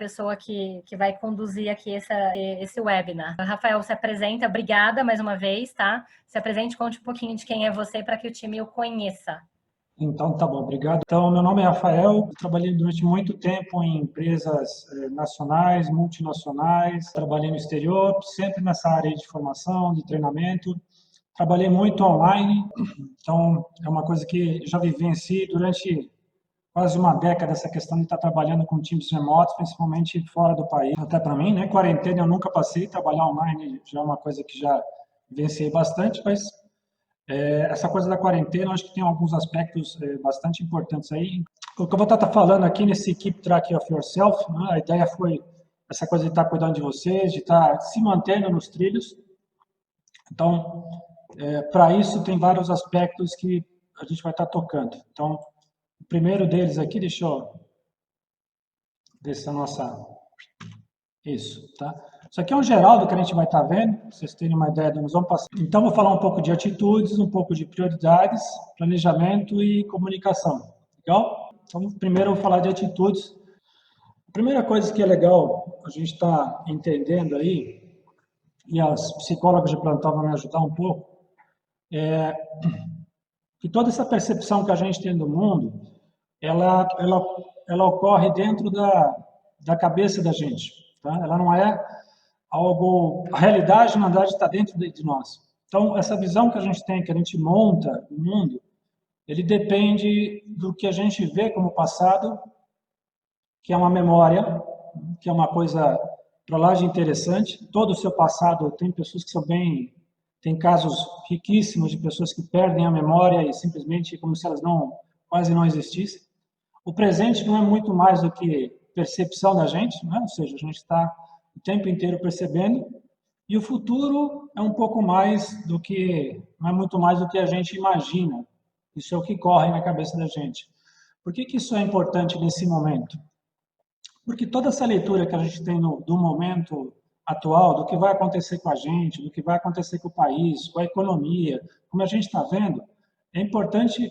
pessoa que vai conduzir aqui esse webinar. Rafael, se apresenta, obrigada mais uma vez, tá? Se apresente, conte um pouquinho de quem é você para que o time o conheça. Então, tá bom, obrigado. Então, meu nome é Rafael, trabalhei durante muito tempo em empresas nacionais, multinacionais, trabalhei no exterior, sempre nessa área de formação, de treinamento. Trabalhei muito online, então é uma coisa que já vivenciei durante quase uma década, essa questão de estar trabalhando com times remotos, principalmente fora do país. Até para mim, né, quarentena eu nunca passei, trabalhar online já é uma coisa que já vivenciei bastante, mas essa coisa da quarentena, eu acho que tem alguns aspectos bastante importantes aí. O que eu vou estar falando aqui nesse Keep Track of Yourself, né, a ideia foi essa coisa de estar cuidando de vocês, de estar se mantendo nos trilhos. Então, para isso, tem vários aspectos que a gente vai estar tocando. Então, o primeiro deles aqui, deixa eu ver se a nossa... Isso, tá? Isso aqui é um geral do que a gente vai estar vendo, para vocês terem uma ideia do que nós vamos passar. Então, vou falar um pouco de atitudes, um pouco de prioridades, planejamento e comunicação. Legal? Então, primeiro eu vou falar de atitudes. A primeira coisa que é legal a gente estar entendendo aí, e as psicólogas de plantão vão me ajudar um pouco, é que toda essa percepção que a gente tem do mundo, ela ocorre dentro da cabeça da gente. Tá? Ela não é algo... A realidade, na verdade, está dentro de nós. Então, essa visão que a gente tem, que a gente monta o mundo, ele depende do que a gente vê como passado, que é uma memória, que é uma coisa para lá de interessante. Todo o seu passado, tem pessoas que são bem... Tem casos riquíssimos de pessoas que perdem a memória e simplesmente como se elas quase não existissem. O presente não é muito mais do que percepção da gente, né? Ou seja, a gente está o tempo inteiro percebendo, e o futuro é um pouco mais do que, não é muito mais do que a gente imagina. Isso é o que corre na cabeça da gente. Por que isso é importante nesse momento? Porque toda essa leitura que a gente tem do momento atual, do que vai acontecer com a gente, do que vai acontecer com o país, com a economia, como a gente está vendo, é importante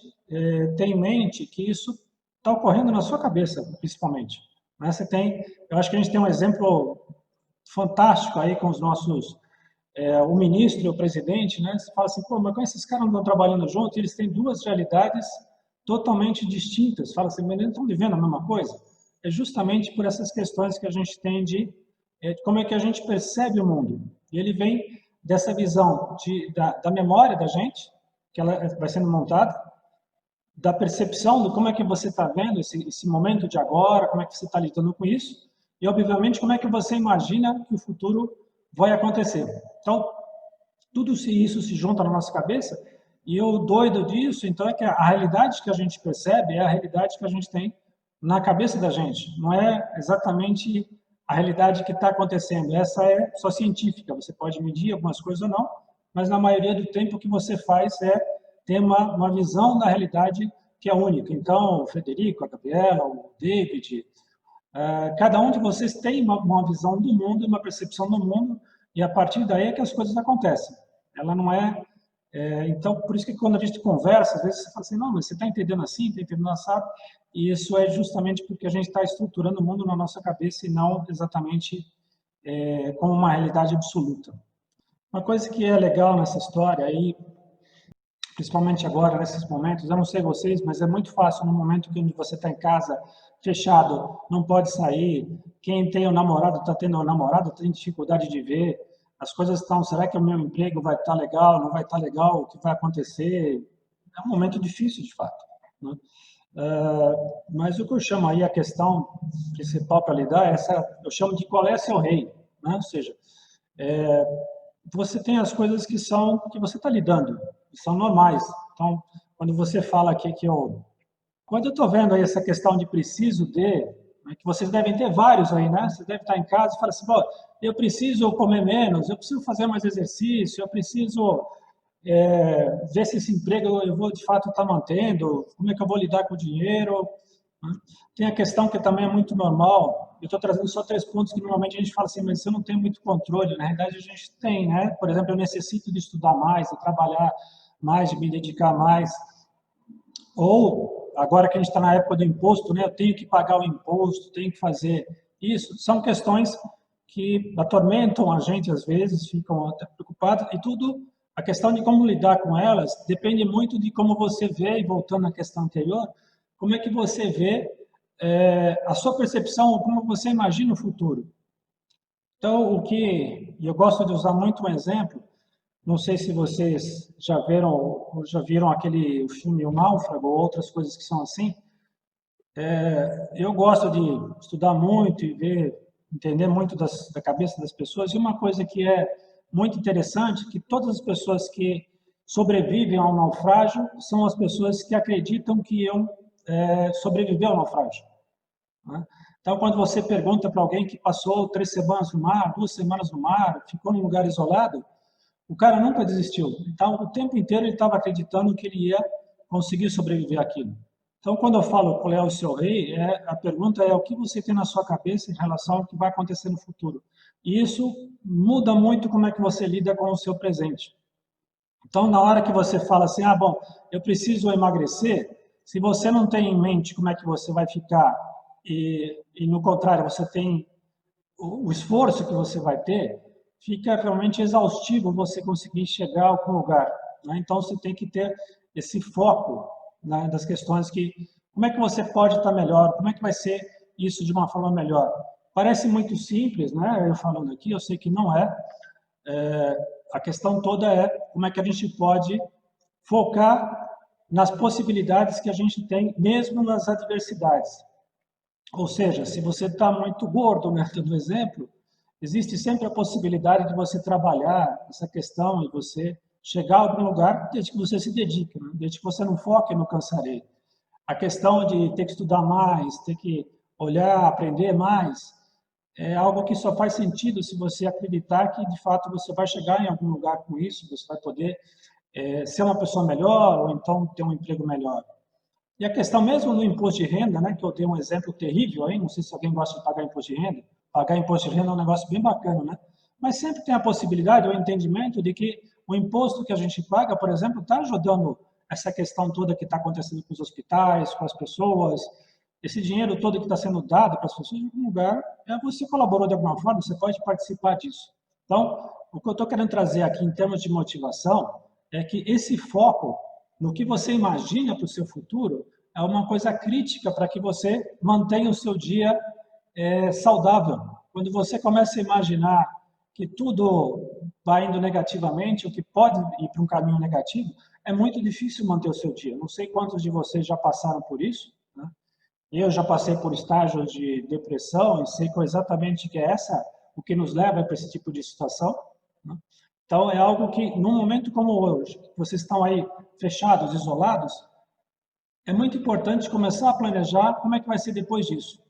ter em mente que isso está ocorrendo na sua cabeça, principalmente. Né? Eu acho que a gente tem um exemplo fantástico aí com os nossos, o ministro e o presidente, né? Você fala assim, pô, mas como esses caras não estão trabalhando juntos? Eles têm duas realidades totalmente distintas. Fala assim, mas eles não estão vivendo a mesma coisa? É justamente por essas questões que a gente tem de como é que a gente percebe o mundo. E ele vem dessa visão da memória da gente, que ela vai sendo montada, da percepção de como é que você está vendo esse momento de agora, como é que você está lidando com isso, e, obviamente, como é que você imagina que o futuro vai acontecer. Então, tudo isso se junta na nossa cabeça, e o doido disso, então, é que a realidade que a gente percebe é a realidade que a gente tem na cabeça da gente. Não é exatamente a realidade que está acontecendo. Essa é só científica, você pode medir algumas coisas ou não, mas na maioria do tempo o que você faz é ter uma visão da realidade que é única. Então, o Frederico, a Gabriela, o David, cada um de vocês tem uma visão do mundo, uma percepção do mundo, e a partir daí é que as coisas acontecem. Ela não é... então, por isso que quando a gente conversa, às vezes você fala assim, não, mas você está entendendo assim, está entendendo assado, e isso é justamente porque a gente está estruturando o mundo na nossa cabeça e não exatamente como uma realidade absoluta. Uma coisa que é legal nessa história aí, principalmente agora, nesses momentos, eu não sei vocês, mas é muito fácil no momento que você está em casa, fechado, não pode sair, quem tem o namorado está tendo o namorado, tem dificuldade de ver, as coisas estão, será que o meu emprego vai estar legal, não vai estar legal, o que vai acontecer? É um momento difícil, de fato. Né? Mas o que eu chamo aí, a questão principal para lidar, é eu chamo de qual é seu rei. Né? Ou seja, você tem as coisas que você está lidando, que são normais. Então, quando você fala aqui quando eu estou vendo aí essa questão de preciso de, né, que vocês devem ter vários aí, né? Você deve estar em casa e fala assim, pô, eu preciso comer menos, eu preciso fazer mais exercício, eu preciso ver se esse emprego eu vou de fato estar mantendo, como é que eu vou lidar com o dinheiro. Né? Tem a questão que também é muito normal, eu estou trazendo só 3 pontos que normalmente a gente fala assim, mas eu não tenho muito controle, na realidade a gente tem, né? Por exemplo, eu necessito de estudar mais, de trabalhar mais, de me dedicar mais, ou agora que a gente está na época do imposto, né? Eu tenho que pagar o imposto, tenho que fazer Isso são questões que atormentam a gente às vezes, ficam até preocupados, e tudo, a questão de como lidar com elas depende muito de como você vê, e voltando à questão anterior, como é que você vê a sua percepção, ou como você imagina o futuro. Então, e eu gosto de usar muito um exemplo, não sei se vocês já viram, ou já viram aquele filme O Náufrago, ou outras coisas que são assim. Eu gosto de estudar muito e entender muito da cabeça das pessoas. E uma coisa que é muito interessante, que todas as pessoas que sobrevivem ao naufrágio são as pessoas que acreditam que iam sobreviver ao naufrágio, né? Então, quando você pergunta para alguém que passou 3 semanas no mar, 2 semanas no mar, ficou num lugar isolado, o cara nunca desistiu. Então, o tempo inteiro ele estava acreditando que ele ia conseguir sobreviver àquilo. Então, quando eu falo qual é o seu rei, a pergunta é o que você tem na sua cabeça em relação ao que vai acontecer no futuro. E isso muda muito como é que você lida com o seu presente. Então, na hora que você fala assim, ah, bom, eu preciso emagrecer, se você não tem em mente como é que você vai ficar e no contrário, você tem o esforço que você vai ter, fica realmente exaustivo você conseguir chegar a algum lugar, né? Então, você tem que ter esse foco, né, das questões como é que você pode estar melhor, como é que vai ser isso de uma forma melhor. Parece muito simples, né? Eu falando aqui, eu sei que não é. A questão toda é como é que a gente pode focar nas possibilidades que a gente tem, mesmo nas adversidades. Ou seja, se você está muito gordo, né, dando exemplo, existe sempre a possibilidade de você trabalhar essa questão e você chegar a algum lugar desde que você se dedique, né? Desde que você não foque no cansarei. A questão de ter que estudar mais, ter que olhar, aprender mais, é algo que só faz sentido se você acreditar que, de fato, você vai chegar em algum lugar com isso, você vai poder ser uma pessoa melhor ou então ter um emprego melhor. E a questão mesmo do imposto de renda, né, que eu dei um exemplo terrível aí, não sei se alguém gosta de pagar imposto de renda. Pagar imposto de renda é um negócio bem bacana, né? Mas sempre tem a possibilidade, o entendimento de que o imposto que a gente paga, por exemplo, está ajudando essa questão toda que está acontecendo com os hospitais, com as pessoas, esse dinheiro todo que está sendo dado para as pessoas, em algum lugar, você colaborou de alguma forma, você pode participar disso. Então, o que eu estou querendo trazer aqui em termos de motivação é que esse foco no que você imagina para o seu futuro é uma coisa crítica para que você mantenha o seu dia saudável. Quando você começa a imaginar que tudo vai indo negativamente, ou que pode ir para um caminho negativo, é muito difícil manter o seu dia. Não sei quantos de vocês já passaram por isso, né? Eu já passei por estágios de depressão e sei exatamente que é o que nos leva para esse tipo de situação, né? Então, é algo que, num momento como hoje, vocês estão aí fechados, isolados, é muito importante começar a planejar como é que vai ser depois disso,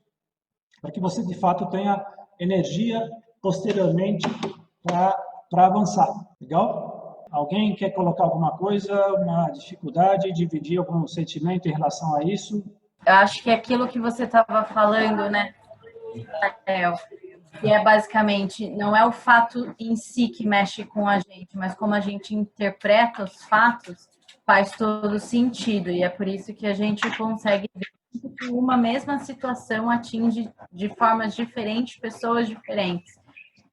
para que você, de fato, tenha energia posteriormente para avançar. Legal? Alguém quer colocar alguma coisa, uma dificuldade, dividir algum sentimento em relação a isso? Eu acho que aquilo que você estava falando, né, Rafael, que é basicamente, não é o fato em si que mexe com a gente, mas como a gente interpreta os fatos, faz todo sentido. E é por isso que a gente consegue ver que uma mesma situação atinge de formas diferentes pessoas diferentes.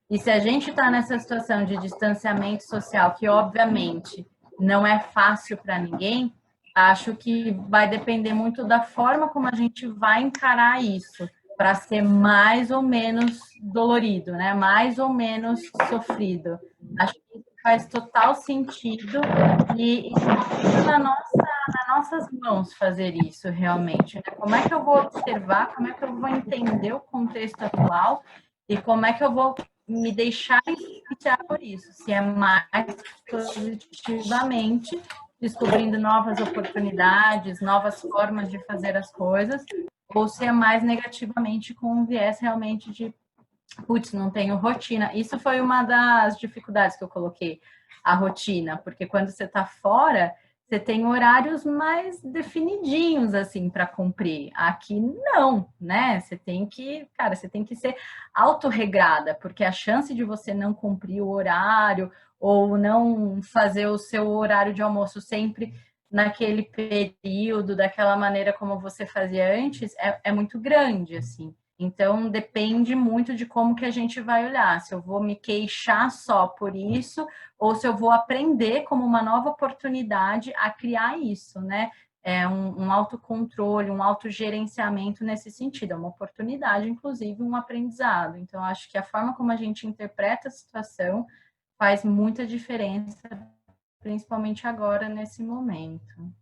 E se a gente está nessa situação de distanciamento social, que obviamente não é fácil para ninguém, acho que vai depender muito da forma como a gente vai encarar isso, para ser mais ou menos dolorido, né? Mais ou menos sofrido. Acho que faz total sentido e está nas nossas mãos fazer isso realmente, né? Como é que eu vou observar, como é que eu vou entender o contexto atual e como é que eu vou me deixar influenciar por isso, se é mais positivamente, descobrindo novas oportunidades, novas formas de fazer as coisas, ou se é mais negativamente com um viés realmente de, putz, não tenho rotina. Isso foi uma das dificuldades que eu coloquei, a rotina, porque quando você está fora, você tem horários mais definidinhos, assim, para cumprir. Aqui, não, né? Você tem que ser autorregrada, porque a chance de você não cumprir o horário ou não fazer o seu horário de almoço sempre naquele período, daquela maneira como você fazia antes, é muito grande, assim. Então, depende muito de como que a gente vai olhar. Se eu vou me queixar só por isso, ou se eu vou aprender como uma nova oportunidade a criar isso, né? É um autocontrole, um autogerenciamento nesse sentido. É uma oportunidade, inclusive, um aprendizado. Então, acho que a forma como a gente interpreta a situação faz muita diferença, principalmente agora, nesse momento.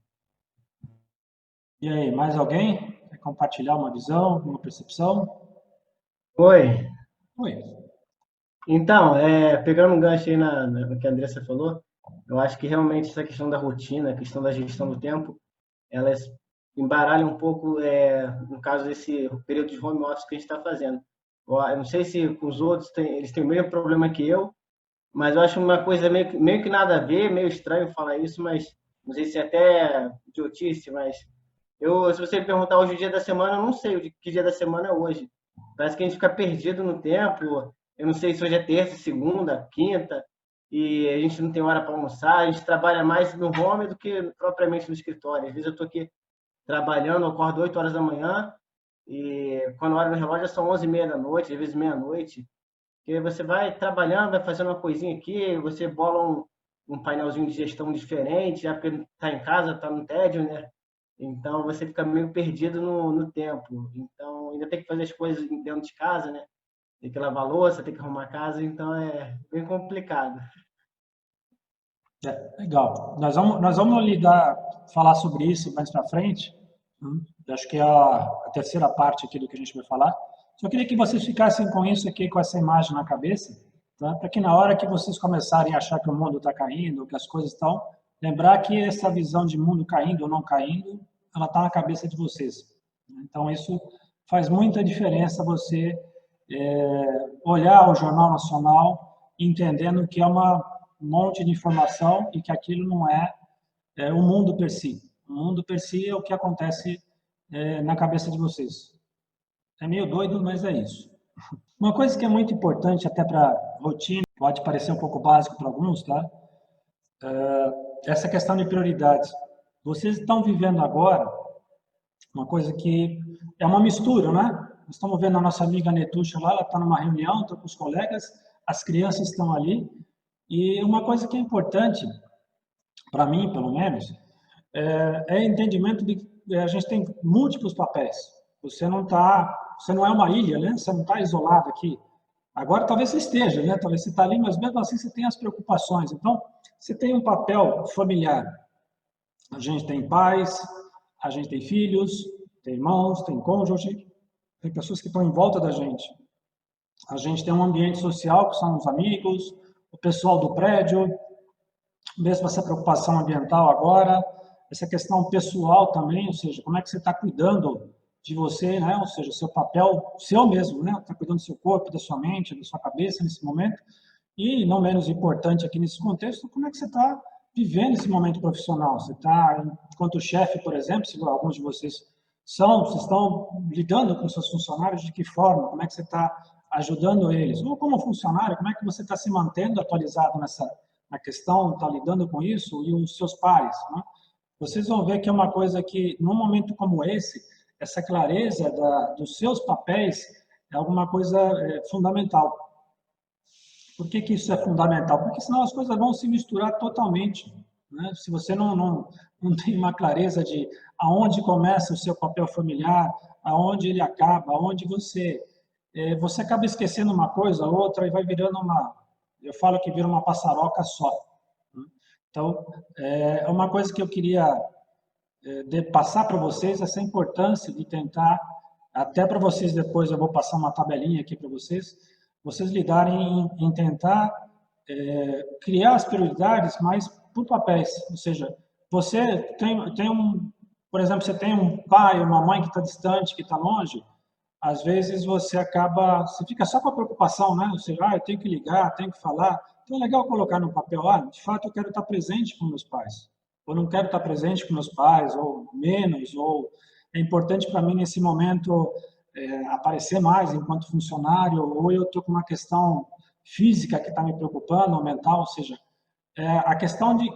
E aí, mais alguém quer compartilhar uma visão, uma percepção? Oi. Oi. Então, pegando um gancho aí no que a Andressa falou, eu acho que realmente essa questão da rotina, a questão da gestão do tempo, elas embaralham um pouco, no caso desse período de home office que a gente está fazendo. Eu não sei se com os outros eles têm o mesmo problema que eu, mas eu acho uma coisa meio que nada a ver, meio estranho falar isso, mas não sei se é até idiotice, mas se você me perguntar hoje o dia da semana, eu não sei que dia da semana é hoje. Parece que a gente fica perdido no tempo. Eu não sei se hoje é terça, segunda, quinta, e a gente não tem hora para almoçar. A gente trabalha mais no home do que propriamente no escritório. Às vezes eu estou aqui trabalhando, eu acordo 8 horas da manhã, e quando eu olho no relógio são 11h30 da noite, às vezes meia-noite. Porque você vai trabalhando, vai fazendo uma coisinha aqui, você bola um painelzinho de gestão diferente, já porque está em casa, está no tédio, né? Então você fica meio perdido no tempo. Então ainda tem que fazer as coisas dentro de casa, né? Tem que lavar a louça, tem que arrumar a casa, então é bem complicado. Legal. Nós vamos falar sobre isso mais para frente. Acho que é a terceira parte aqui do que a gente vai falar. Só queria que vocês ficassem com isso aqui, com essa imagem na cabeça, tá? Para que na hora que vocês começarem a achar que o mundo está caindo, que as coisas estão, lembrar que essa visão de mundo caindo ou não caindo, ela está na cabeça de vocês. Então isso faz muita diferença você olhar o Jornal Nacional entendendo que é um monte de informação e que aquilo não é o mundo per si. O mundo per si é o que acontece na cabeça de vocês. É meio doido, mas é isso. Uma coisa que é muito importante até para rotina, pode parecer um pouco básico para alguns, tá? Essa questão de prioridades. Vocês estão vivendo agora uma coisa que é uma mistura, né? Nós estamos vendo a nossa amiga Netuxa lá, ela está numa reunião, está com os colegas, as crianças estão ali, e uma coisa que é importante, para mim, pelo menos, é o entendimento de que a gente tem múltiplos papéis. Você não é uma ilha, né? Você não está isolado aqui. Agora talvez você esteja, né? Talvez você está ali, mas mesmo assim você tem as preocupações. Então, você tem um papel familiar. A gente tem pais, a gente tem filhos, tem irmãos, tem cônjuge, tem pessoas que estão em volta da gente. A gente tem um ambiente social, que são os amigos, o pessoal do prédio, mesmo essa preocupação ambiental agora, essa questão pessoal também, ou seja, como é que você está cuidando de você, né? Ou seja, seu papel, seu mesmo, né? Está cuidando do seu corpo, da sua mente, da sua cabeça nesse momento. E, não menos importante aqui nesse contexto, como é que você está vivendo esse momento profissional? Você está, enquanto chefe, por exemplo, se alguns de vocês vocês estão lidando com seus funcionários de que forma? Como é que você está ajudando eles? Ou como funcionário, como é que você está se mantendo atualizado na questão, está lidando com isso? E os seus pares, né? Vocês vão ver que é uma coisa que, num momento como esse, essa clareza dos seus papéis é alguma coisa fundamental. Por que isso é fundamental? Porque senão as coisas vão se misturar totalmente, né? Se você não tem uma clareza de aonde começa o seu papel familiar, aonde ele acaba, aonde você acaba esquecendo uma coisa, outra, e vai virando eu falo que vira uma passaroca só. Então, é uma coisa que eu queria passar para vocês, essa importância de tentar, até para vocês depois eu vou passar uma tabelinha aqui para vocês lidarem em tentar criar as prioridades, mas por papéis. Ou seja, você por exemplo, você tem um pai, uma mãe que está distante, que está longe, às vezes você fica só com a preocupação, né? Você, eu tenho que ligar, tenho que falar. Então é legal colocar no papel, de fato eu quero estar presente com meus pais, ou não quero estar presente com meus pais, ou menos, ou é importante para mim nesse momento aparecer mais enquanto funcionário, ou eu estou com uma questão física que está me preocupando, ou mental, ou seja, a questão de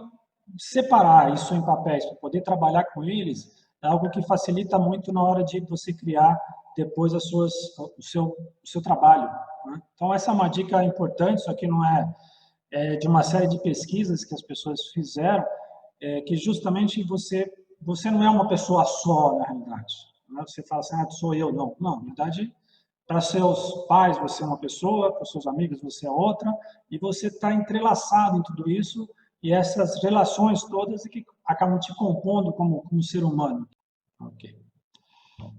separar isso em papéis para poder trabalhar com eles é algo que facilita muito na hora de você criar depois o seu trabalho, né? Então, essa é uma dica importante. Isso aqui não é de uma série de pesquisas que as pessoas fizeram, que justamente você não é uma pessoa só, na realidade. Né? Você fala assim, sou eu. Não, na verdade, para seus pais você é uma pessoa, para seus amigos você é outra, e você está entrelaçado em tudo isso, e essas relações todas que acabam te compondo como ser humano. Ok.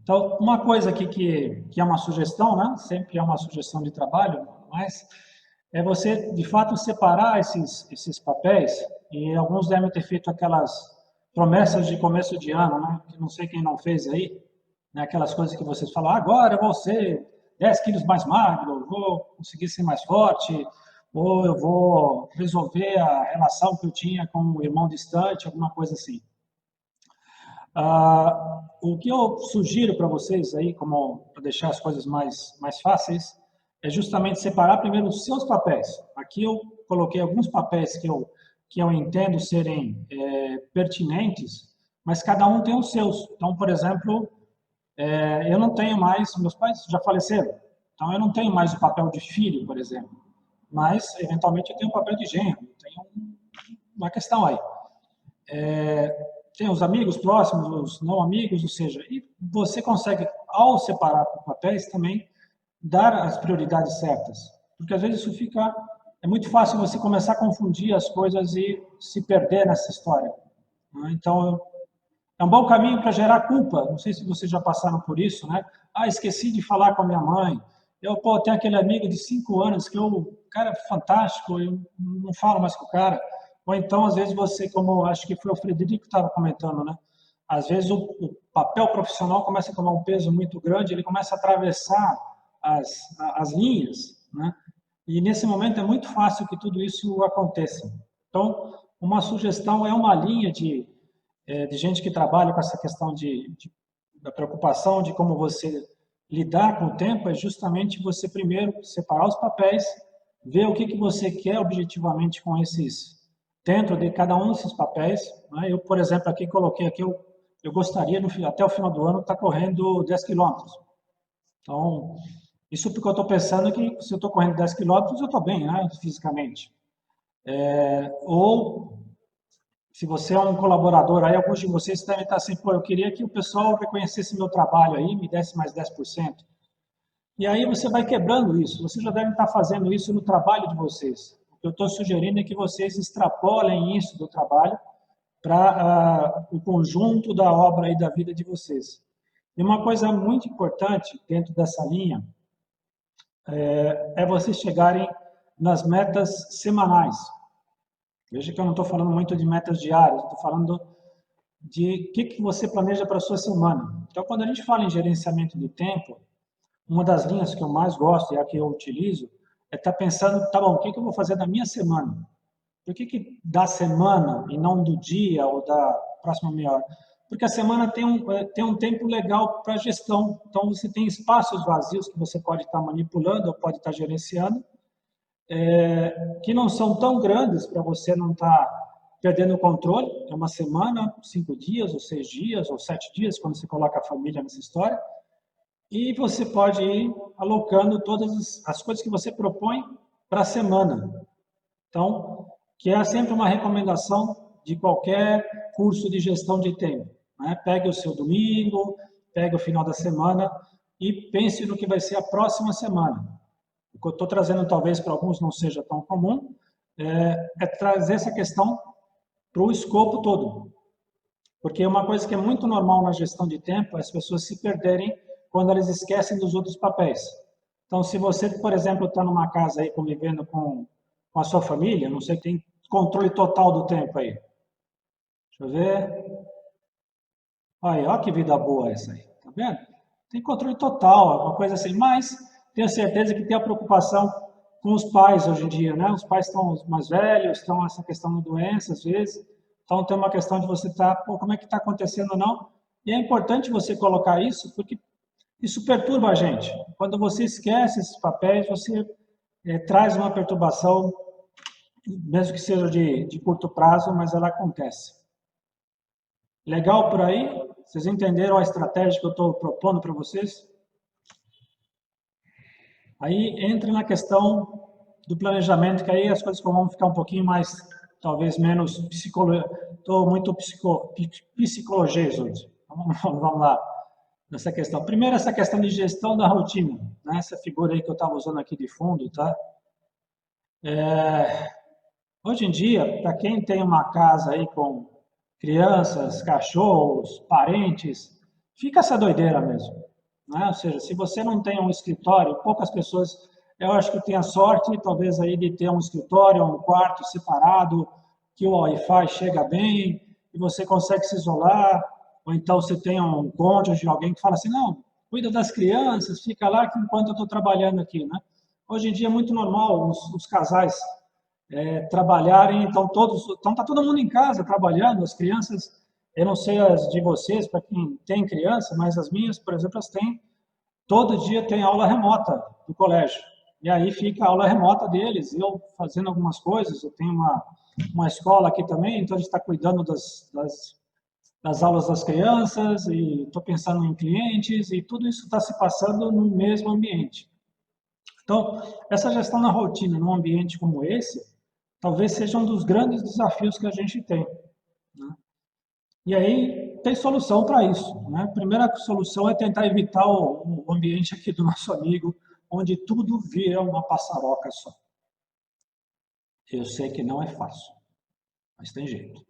Então, uma coisa aqui que é uma sugestão, né? Sempre é uma sugestão de trabalho, mas é você, de fato, separar esses papéis, e alguns devem ter feito aquelas promessas de começo de ano, né? Que não sei quem não fez aí, né? Aquelas coisas que vocês falam, agora eu vou ser 10 quilos mais magro, vou conseguir ser mais forte, ou eu vou resolver a relação que eu tinha com o irmão distante, alguma coisa assim. O que eu sugiro para vocês aí, como para deixar as coisas mais fáceis, é justamente separar primeiro os seus papéis. Aqui eu coloquei alguns papéis que eu entendo serem pertinentes, mas cada um tem os seus. Então, por exemplo, eu não tenho mais, meus pais já faleceram, então eu não tenho mais o papel de filho, por exemplo, mas eventualmente eu tenho o papel de genro, tenho uma questão aí. Tem os amigos próximos, os não amigos, ou seja, e você consegue, ao separar por papéis, também dar as prioridades certas. Porque às vezes é muito fácil você começar a confundir as coisas e se perder nessa história, né? Então, é um bom caminho para gerar culpa. Não sei se vocês já passaram por isso, né? Esqueci de falar com a minha mãe. Tenho aquele amigo de 5 anos que o cara é fantástico, eu não falo mais com o cara. Ou então, às vezes, você, como acho que foi o Frederico que estava comentando, né? Às vezes, o papel profissional começa a tomar um peso muito grande, ele começa a atravessar as linhas, né? E nesse momento é muito fácil que tudo isso aconteça. Então, uma sugestão é uma linha de gente que trabalha com essa questão da preocupação de como você lidar com o tempo, é justamente você primeiro separar os papéis, ver o que você quer objetivamente com dentro de cada um desses papéis, né? Eu, por exemplo, aqui coloquei aqui, eu gostaria, até o final do ano, estar correndo 10 quilômetros. Então, isso porque eu estou pensando que se eu estou correndo 10 quilômetros, eu estou bem, né, fisicamente. Ou, se você é um colaborador, aí alguns de vocês devem estar assim, eu queria que o pessoal reconhecesse meu trabalho aí, me desse mais 10%. E aí você vai quebrando isso. Vocês já devem estar fazendo isso no trabalho de vocês. O que eu estou sugerindo é que vocês extrapolem isso do trabalho para o conjunto da obra e da vida de vocês. E uma coisa muito importante dentro dessa linha é vocês chegarem nas metas semanais. Veja que eu não estou falando muito de metas diárias, estou falando de o que você planeja para a sua semana. Então, quando a gente fala em gerenciamento do tempo, uma das linhas que eu mais gosto e a que eu utilizo é estar pensando, tá bom, o que eu vou fazer da minha semana? Por que da semana e não do dia ou da próxima meia hora? Porque a semana tem um tempo legal para gestão. Então, você tem espaços vazios que você pode estar manipulando ou pode estar gerenciando, que não são tão grandes para você não estar perdendo o controle. É uma semana, 5 dias, ou 6 dias, ou 7 dias, quando você coloca a família nessa história. E você pode ir alocando todas as coisas que você propõe para a semana. Então, que é sempre uma recomendação de qualquer curso de gestão de tempo, né? Pegue o seu domingo, pegue o final da semana e pense no que vai ser a próxima semana. O que eu estou trazendo, talvez para alguns não seja tão comum, é trazer essa questão para o escopo todo. Porque uma coisa que é muito normal na gestão de tempo é as pessoas se perderem quando elas esquecem dos outros papéis. Então, se você, por exemplo, está numa casa aí convivendo com a sua família, não sei, tem controle total do tempo aí. Deixa eu ver. Aí, ó que vida boa essa aí, tá vendo? Tem controle total, uma coisa assim, mas tenho certeza que tem a preocupação com os pais hoje em dia, né? Os pais estão mais velhos, estão essa questão da doença às vezes, então tem uma questão de você estar, como é que está acontecendo ou não? E é importante você colocar isso, porque isso perturba a gente. Quando você esquece esses papéis, você traz uma perturbação, mesmo que seja de curto prazo, mas ela acontece. Legal por aí? Vocês entenderam a estratégia que eu estou propondo para vocês? Aí entra na questão do planejamento, que aí as coisas vão ficar um pouquinho mais, talvez menos psicologia. Estou muito psicologia hoje. Vamos lá, nessa questão. Primeiro, essa questão de gestão da rotina, né? Essa figura aí que eu estava usando aqui de fundo, tá? Hoje em dia, para quem tem uma casa aí com crianças, cachorros, parentes, fica essa doideira mesmo, né? Ou seja, se você não tem um escritório, poucas pessoas, eu acho que tem a sorte, talvez aí de ter um escritório, um quarto separado, que o Wi-Fi chega bem e você consegue se isolar, ou então você tem um cônjuge, alguém que fala assim, não, cuida das crianças, fica lá enquanto eu estou trabalhando aqui, né? Hoje em dia é muito normal os casais trabalharem, então tá todo mundo em casa trabalhando, as crianças, eu não sei as de vocês, para quem tem criança, mas as minhas, por exemplo, elas têm, todo dia tem aula remota do colégio, e aí fica a aula remota deles, eu fazendo algumas coisas, eu tenho uma escola aqui também, então a gente está cuidando das aulas das crianças, e estou pensando em clientes, e tudo isso está se passando no mesmo ambiente. Então, essa gestão na rotina, num ambiente como esse, talvez seja um dos grandes desafios que a gente tem, né? E aí tem solução para isso, né? A primeira solução é tentar evitar o ambiente aqui do nosso amigo, onde tudo vira uma passaroca só. Eu sei que não é fácil, mas tem jeito.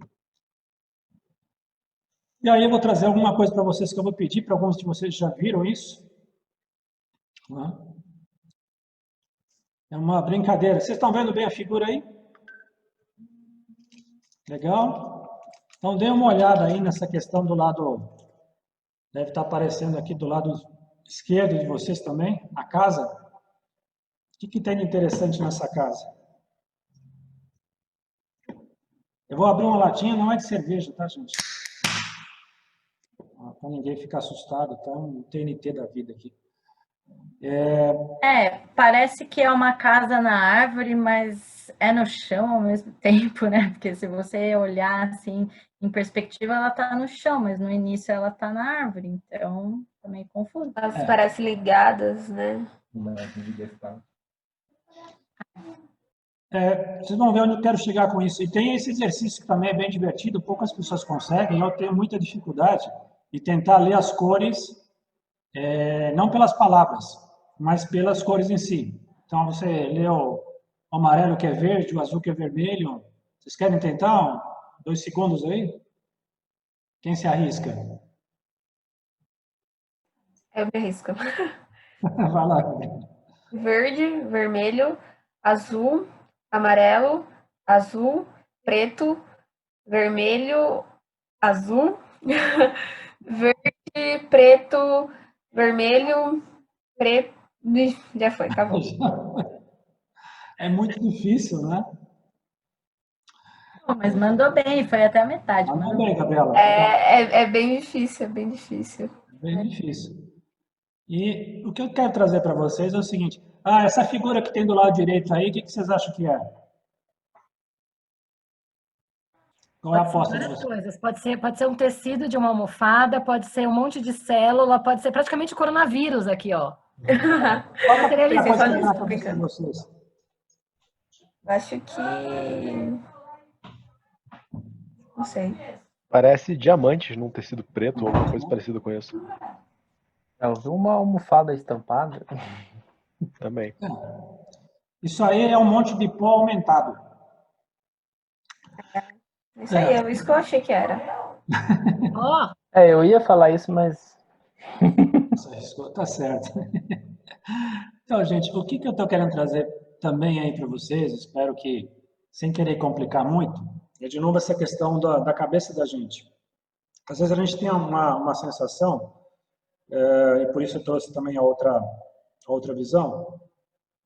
E aí eu vou trazer alguma coisa para vocês que eu vou pedir, para alguns de vocês já viram isso, né? É uma brincadeira. Vocês estão vendo bem a figura aí? Legal? Então, dê uma olhada aí nessa questão do lado, deve estar aparecendo aqui do lado esquerdo de vocês também, a casa. O que tem de interessante nessa casa? Eu vou abrir uma latinha, não é de cerveja, tá, gente? Para ninguém ficar assustado, tá? Um TNT da vida aqui. Parece que é uma casa na árvore, mas é no chão ao mesmo tempo, né? Porque se você olhar assim, em perspectiva, ela tá no chão, mas no início ela tá na árvore, então tá meio confuso. Elas parecem ligadas, né? Vocês vão ver onde eu quero chegar com isso. E tem esse exercício que também é bem divertido, poucas pessoas conseguem, eu tenho muita dificuldade de tentar ler as cores, não pelas palavras, mas pelas cores em si. Então, você lê o amarelo que é verde, o azul que é vermelho. Vocês querem tentar? 2 segundos aí? Quem se arrisca? Eu me arrisco. Vai lá. Verde, vermelho, azul, amarelo, azul, preto, vermelho, azul, verde, preto, vermelho, preto. Já foi, acabou. É muito difícil, né? Mas mandou bem, foi até a metade. Mandou bem, Gabriela. É bem difícil, é bem difícil. Bem difícil. E o que eu quero trazer para vocês é o seguinte. Essa figura que tem do lado direito aí, o que vocês acham que é? Qual é a aposta de vocês? Coisas. Pode ser um tecido de uma almofada, pode ser um monte de célula, pode ser praticamente coronavírus aqui, ó. Qual seria a coisa que na cabeça de vocês? Acho que... Não sei. Parece diamantes num tecido preto ou alguma coisa parecida com isso. Eu vi uma almofada estampada. Também. Isso aí é um monte de pó aumentado. Isso aí, é isso que eu achei que era. Eu ia falar isso, mas... Tá certo. Então, gente, o que eu estou querendo trazer também aí para vocês, espero que, sem querer complicar muito, é de novo essa questão da cabeça da gente. Às vezes a gente tem uma sensação, e por isso eu trouxe também a outra visão,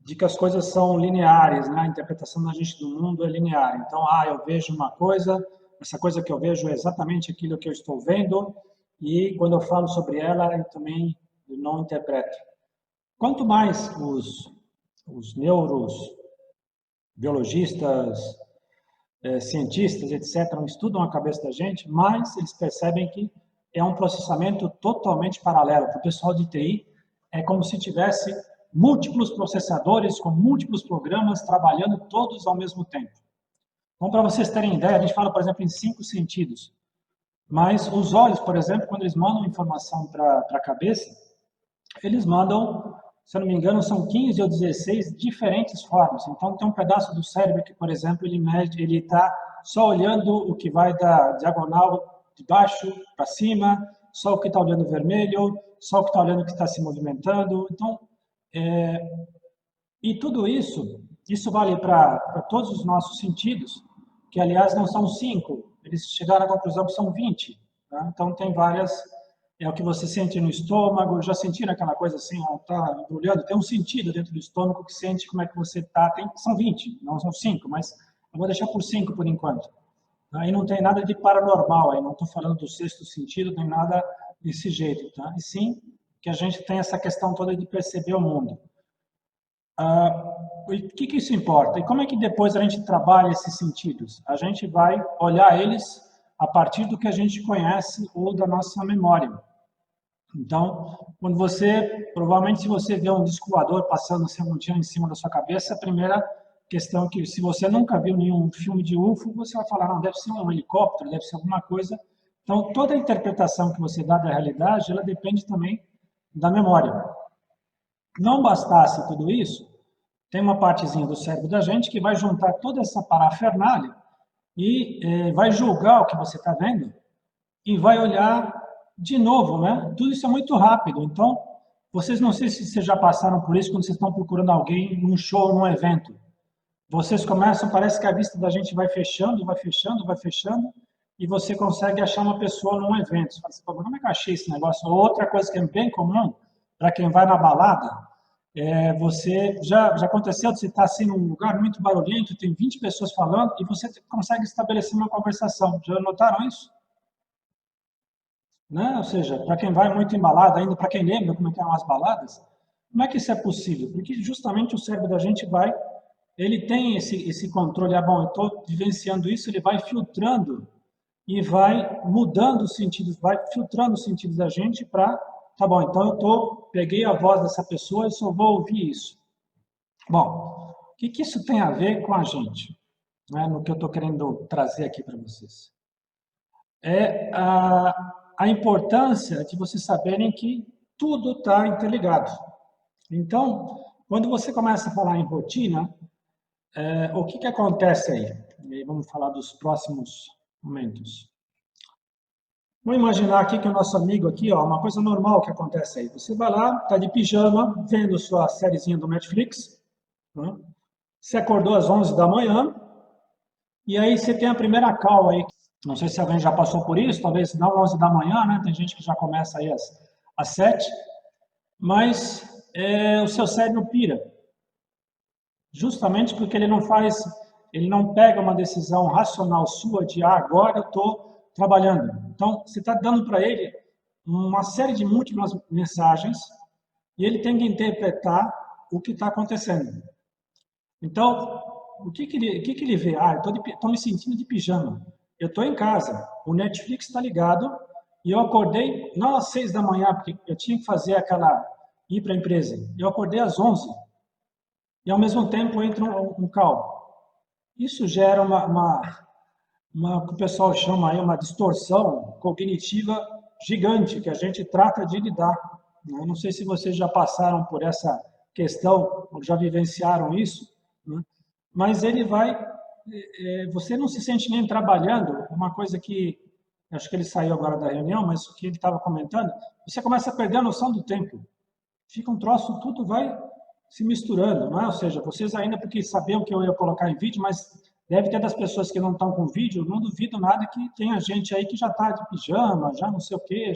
de que as coisas são lineares, né? A interpretação da gente do mundo é linear. Então, eu vejo uma coisa, essa coisa que eu vejo é exatamente aquilo que eu estou vendo, e quando eu falo sobre ela, eu também não interpreto. Quanto mais os neurobiologistas, cientistas, etc., estudam a cabeça da gente, mais eles percebem que é um processamento totalmente paralelo. Para o pessoal de TI, é como se tivesse múltiplos processadores com múltiplos programas trabalhando todos ao mesmo tempo. Então, para vocês terem ideia, a gente fala, por exemplo, em 5 sentidos. Mas os olhos, por exemplo, quando eles mandam informação para a cabeça, eles mandam, se eu não me engano, são 15 ou 16 diferentes formas. Então, tem um pedaço do cérebro que, por exemplo, ele está só olhando o que vai da diagonal de baixo para cima, só o que está olhando vermelho, só o que está olhando o que está se movimentando. Então, e tudo isso vale para todos os nossos sentidos, que, aliás, não são 5. Eles chegaram à conclusão que são 20. Tá? Então, tem várias... É o que você sente no estômago. Já sentiram aquela coisa assim, está embrulhando? Tem um sentido dentro do estômago que sente como é que você está. São 20, não são 5, mas eu vou deixar por 5 por enquanto. Aí não tem nada de paranormal, aí não estou falando do 6º sentido, nem nada desse jeito. Tá? E sim que a gente tem essa questão toda de perceber o mundo. O que isso importa? E como é que depois a gente trabalha esses sentidos? A gente vai olhar eles a partir do que a gente conhece ou da nossa memória. Então, quando provavelmente se você vê um disco voador passando em cima da sua cabeça, a primeira questão é que se você nunca viu nenhum filme de UFO, você vai falar, não, deve ser um helicóptero, deve ser alguma coisa. Então, toda a interpretação que você dá da realidade, ela depende também da memória. Não bastasse tudo isso, tem uma partezinha do cérebro da gente que vai juntar toda essa parafernália e vai julgar o que você está vendo e vai olhar de novo, né? Tudo isso é muito rápido. Então, vocês não sei se vocês já passaram por isso quando vocês estão procurando alguém num show, num evento. Vocês começam, parece que a vista da gente vai fechando, vai fechando, vai fechando, e você consegue achar uma pessoa num evento. Você fala assim, como é que eu achei esse negócio? Outra coisa que é bem comum, para quem vai na balada, você já aconteceu de você estar assim num lugar muito barulhento, tem 20 pessoas falando, e você consegue estabelecer uma conversação. Já notaram isso? Né? Ou seja, para quem vai muito em balada, ainda para quem lembra como é que eram as baladas, como é que isso é possível? Porque justamente o cérebro da gente ele tem esse controle, bom, eu estou vivenciando isso, ele vai filtrando e vai mudando os sentidos, vai filtrando os sentidos da gente para, tá bom, então peguei a voz dessa pessoa e só vou ouvir isso. Bom, o que isso tem a ver com a gente? Né, no que eu estou querendo trazer aqui para vocês. É a importância de vocês saberem que tudo está interligado. Então, quando você começa a falar em rotina, o que acontece aí? E aí vamos falar dos próximos momentos. Vamos imaginar aqui que o nosso amigo aqui, uma coisa normal que acontece aí. Você vai lá, está de pijama, vendo sua sériezinha do Netflix, né? Você acordou às 11 da manhã, e aí você tem a primeira call aí. Não sei se alguém já passou por isso, talvez não 11 da manhã, né? Tem gente que já começa aí às 7, mas o seu cérebro pira. Justamente porque ele não pega uma decisão racional sua de agora eu estou trabalhando. Então, você está dando para ele uma série de múltiplas mensagens e ele tem que interpretar o que está acontecendo. Então, o que ele vê? Eu estou me sentindo de pijama. Eu estou em casa, o Netflix está ligado e eu acordei, não às 6 da manhã, porque eu tinha que fazer ir para a empresa. Eu acordei às 11 e, ao mesmo tempo, entra um call. Isso gera o que o pessoal chama aí uma distorção cognitiva gigante, que a gente trata de lidar. Eu não sei se vocês já passaram por essa questão, ou já vivenciaram isso, né? Mas você não se sente nem trabalhando, uma coisa que, acho que ele saiu agora da reunião, mas o que ele estava comentando, você começa a perder a noção do tempo. Fica um troço, tudo vai se misturando, não é? Ou seja, vocês ainda, porque sabiam que eu ia colocar em vídeo, mas deve ter das pessoas que não estão com vídeo, não duvido nada que tenha gente aí que já está de pijama, já não sei o quê,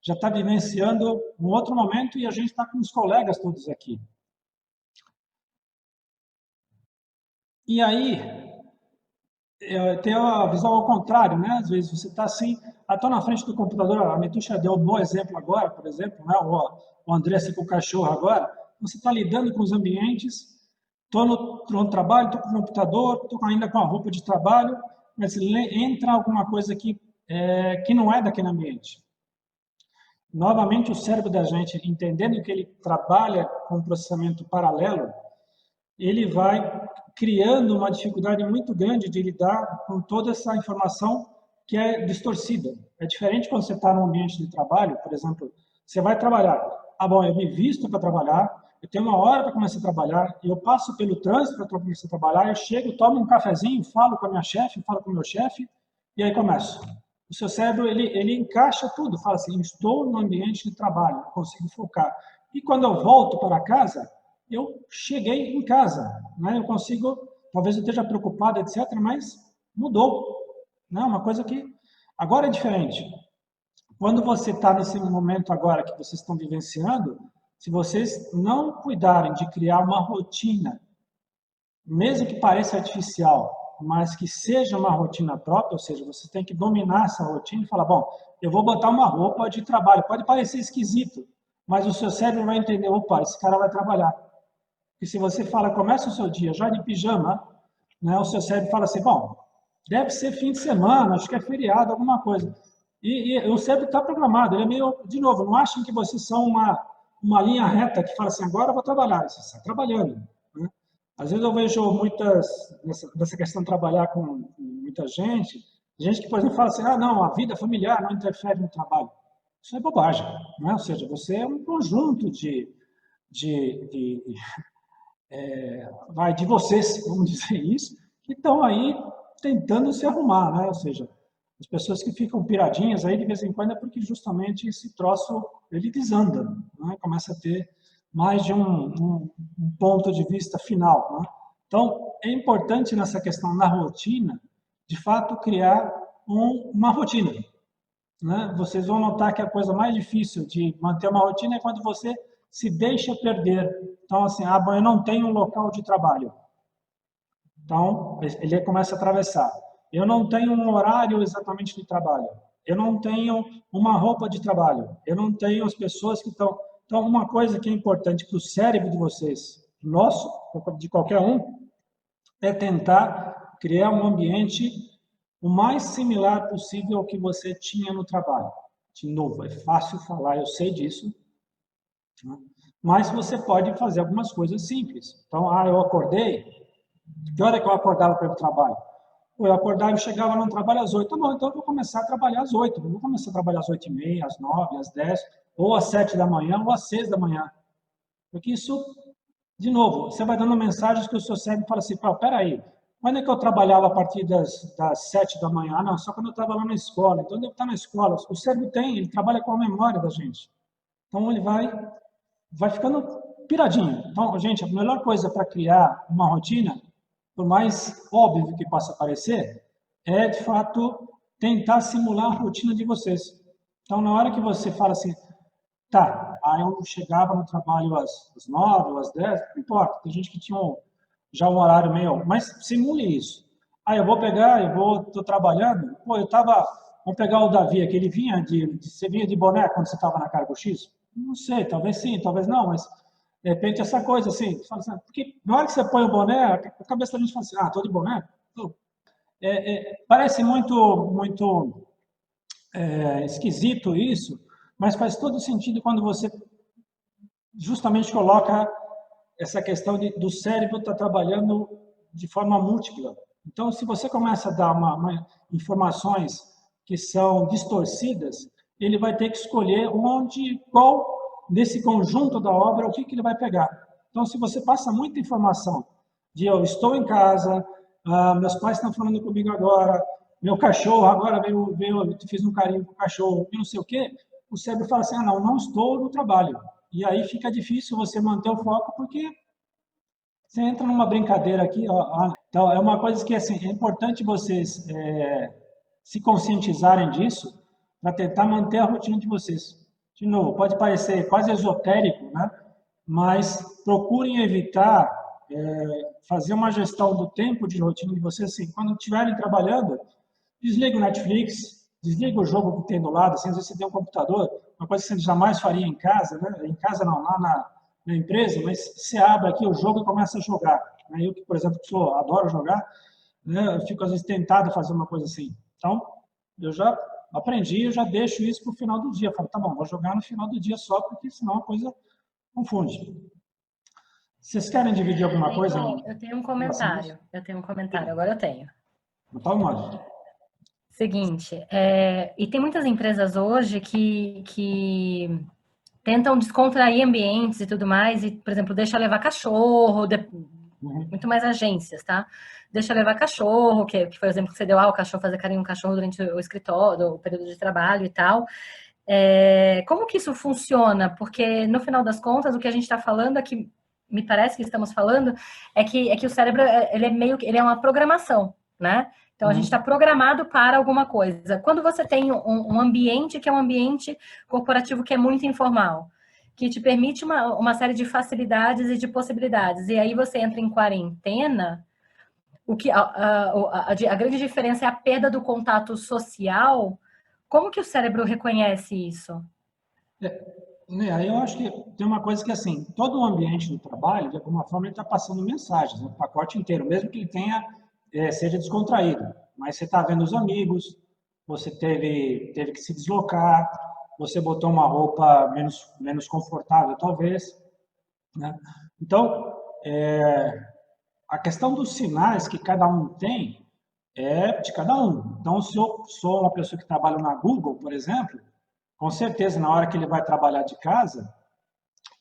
já tá vivenciando um outro momento e a gente está com os colegas todos aqui. E aí, tem a visão ao contrário, né? Às vezes você está assim, estou na frente do computador, a Netusha deu um bom exemplo agora, por exemplo, né? O Andressa com o cachorro agora, você está lidando com os ambientes, estou no trabalho, estou com o computador, estou ainda com a roupa de trabalho, mas entra alguma coisa que que não é daquele ambiente. Novamente, o cérebro da gente, entendendo que ele trabalha com processamento paralelo, ele vai criando uma dificuldade muito grande de lidar com toda essa informação que é distorcida. É diferente quando você está num ambiente de trabalho, por exemplo, você vai trabalhar. Ah, bom, eu me visto para trabalhar, eu tenho uma hora para começar a trabalhar, eu passo pelo trânsito para começar a trabalhar, eu chego, tomo um cafezinho, falo com a minha chefe, falo com o meu chefe, e aí começo. O seu cérebro, ele encaixa tudo, fala assim, estou no ambiente de trabalho, consigo focar. E quando eu volto para casa, eu cheguei em casa, né? Eu consigo, talvez eu esteja preocupado, etc., mas mudou, né? Uma coisa que agora é diferente. Quando você está nesse momento agora que vocês estão vivenciando, se vocês não cuidarem de criar uma rotina, mesmo que pareça artificial, mas que seja uma rotina própria, ou seja, você tem que dominar essa rotina e falar, bom, eu vou botar uma roupa de trabalho, pode parecer esquisito, mas o seu cérebro vai entender, opa, esse cara vai trabalhar. E se você fala, começa o seu dia já de pijama, né, o seu cérebro fala assim, bom, deve ser fim de semana, acho que é feriado, alguma coisa. E o cérebro está programado, ele é meio, de novo, não achem que vocês são uma linha reta que fala assim, agora eu vou trabalhar, você está trabalhando. Né? Às vezes eu vejo nessa questão de trabalhar com muita gente que, por exemplo, fala assim, ah, não, a vida familiar não interfere no trabalho. Isso é bobagem, né? Ou seja, você é um conjunto de vocês, vamos dizer isso, que estão aí tentando se arrumar, né? Ou seja, as pessoas que ficam piradinhas aí de vez em quando é porque justamente esse troço, ele desanda, né? Começa a ter mais de um ponto de vista final, né? Então, é importante nessa questão na rotina, de fato, criar uma rotina, né? Vocês vão notar que a coisa mais difícil de manter uma rotina é quando você se deixa perder. Então, assim, ah, bom, eu não tenho um local de trabalho. Então, ele começa a atravessar. Eu não tenho um horário exatamente de trabalho. Eu não tenho uma roupa de trabalho. Eu não tenho as pessoas que estão... Então, uma coisa que é importante para o cérebro de vocês, nosso, de qualquer um, é tentar criar um ambiente o mais similar possível ao que você tinha no trabalho. De novo, é fácil falar, eu sei disso, né? Mas você pode fazer algumas coisas simples. Então, eu acordei, que hora que eu acordava para ir para o trabalho? Eu acordava e chegava no trabalho às 8. Tá bom, então eu vou começar a trabalhar às 8. Não vou começar a trabalhar às 8h30, às 9, às 10, ou às 7 da manhã, ou às 6 da manhã. Porque isso, de novo, você vai dando mensagens que o seu cérebro fala assim, peraí, quando é que eu trabalhava a partir das 7 da manhã? Não, só quando eu estava lá na escola. Então, eu devo estar na escola. O cérebro ele trabalha com a memória da gente. Então, ele vai ficando piradinho. Então, gente, a melhor coisa para criar uma rotina, por mais óbvio que possa parecer, é, de fato, tentar simular a rotina de vocês. Então, na hora que você fala assim, tá, aí eu chegava no trabalho às 9 ou às 10, não importa, tem gente que tinha já um horário meio, mas simule isso. Aí eu vou pegar, tô trabalhando, vamos pegar o Davi, que ele você vinha de boné quando você estava na Cargo X? Não sei, talvez sim, talvez não, mas de repente essa coisa assim, porque na hora que você põe o boné, a cabeça da gente fala assim, tô de boné? Parece muito esquisito isso, mas faz todo sentido quando você justamente coloca essa questão do cérebro estar trabalhando de forma múltipla. Então, se você começa a dar informações que são distorcidas, ele vai ter que escolher qual desse conjunto da obra, o que ele vai pegar. Então, se você passa muita informação de eu estou em casa, meus pais estão falando comigo agora, meu cachorro agora veio, eu fiz um carinho com o cachorro, e não sei o quê, o cérebro fala assim, não estou no trabalho. E aí fica difícil você manter o foco, porque você entra numa brincadeira aqui. Então, é uma coisa que assim, é importante vocês se conscientizarem disso para tentar manter a rotina de vocês. De novo, pode parecer quase esotérico, né? Mas procurem evitar fazer uma gestão do tempo de rotina de vocês. Assim, quando estiverem trabalhando, desliga o Netflix, desliga o jogo que tem do lado. Assim, às vezes você tem um computador, uma coisa que você jamais faria em casa, né? Em casa não, lá na empresa, mas você abre aqui o jogo e começa a jogar. Eu, por exemplo, adoro jogar, né? Eu fico às vezes tentado a fazer uma coisa assim. Então, eu já aprendi, eu já deixo isso para o final do dia. Eu falo, tá bom, vou jogar no final do dia só, porque senão a coisa confunde. Vocês querem dividir alguma coisa? Eu tenho um comentário. Agora eu tenho. Então, mano. Seguinte, e tem muitas empresas hoje que tentam descontrair ambientes e tudo mais, e, por exemplo, deixa levar cachorro, muito mais agências, tá? Deixa levar cachorro, que foi o exemplo que você deu, o cachorro fazer carinho no cachorro durante o escritório, o período de trabalho e tal. Como que isso funciona? Porque, no final das contas, o que a gente está falando aqui, me parece que estamos falando, é que o cérebro, ele é uma programação, né? Então, a gente está programado para alguma coisa. Quando você tem um ambiente que é um ambiente corporativo que é muito informal, que te permite uma série de facilidades e de possibilidades, e aí você entra em quarentena, a grande diferença é a perda do contato social. Como que o cérebro reconhece isso? Aí eu acho que tem uma coisa que, assim, todo o ambiente do trabalho, de alguma forma, ele está passando mensagens, o pacote inteiro, mesmo que ele tenha seja descontraído, mas você está vendo os amigos, você teve que se deslocar, você botou uma roupa menos confortável, talvez, né? Então, a questão dos sinais que cada um tem é de cada um. Então, se eu sou uma pessoa que trabalha na Google, por exemplo, com certeza, na hora que ele vai trabalhar de casa,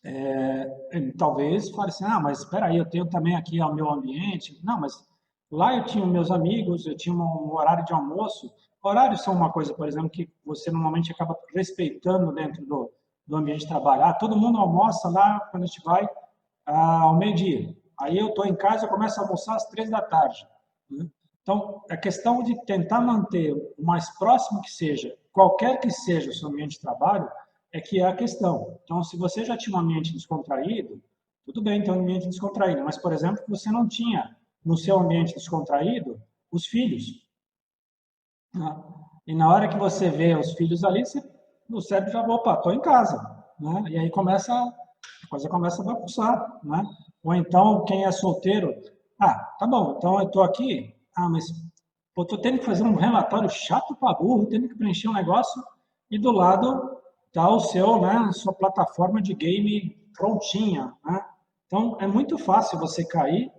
ele talvez fale assim, mas espera aí, eu tenho também aqui o meu ambiente. Não, mas lá eu tinha meus amigos, eu tinha um horário de almoço. Horários são uma coisa, por exemplo, que você normalmente acaba respeitando dentro do ambiente de trabalho. Todo mundo almoça lá quando a gente vai ao meio-dia. Aí eu estou em casa e começo a almoçar às 3 da tarde. Né? Então, a questão de tentar manter o mais próximo que seja, qualquer que seja o seu ambiente de trabalho, é que é a questão. Então, se você já tinha um ambiente descontraído, tudo bem ter um ambiente descontraído, mas, por exemplo, você não tinha no seu ambiente descontraído os filhos. Né? E na hora que você vê os filhos ali, o cérebro já, opa, estou em casa. Né? E aí a coisa começa a bagunçar. Né? Ou então, quem é solteiro, tá bom, então eu estou aqui, mas estou tendo que fazer um relatório chato para burro, tendo que preencher um negócio, e do lado está o seu, né, a sua plataforma de game prontinha. Né? Então, é muito fácil você cair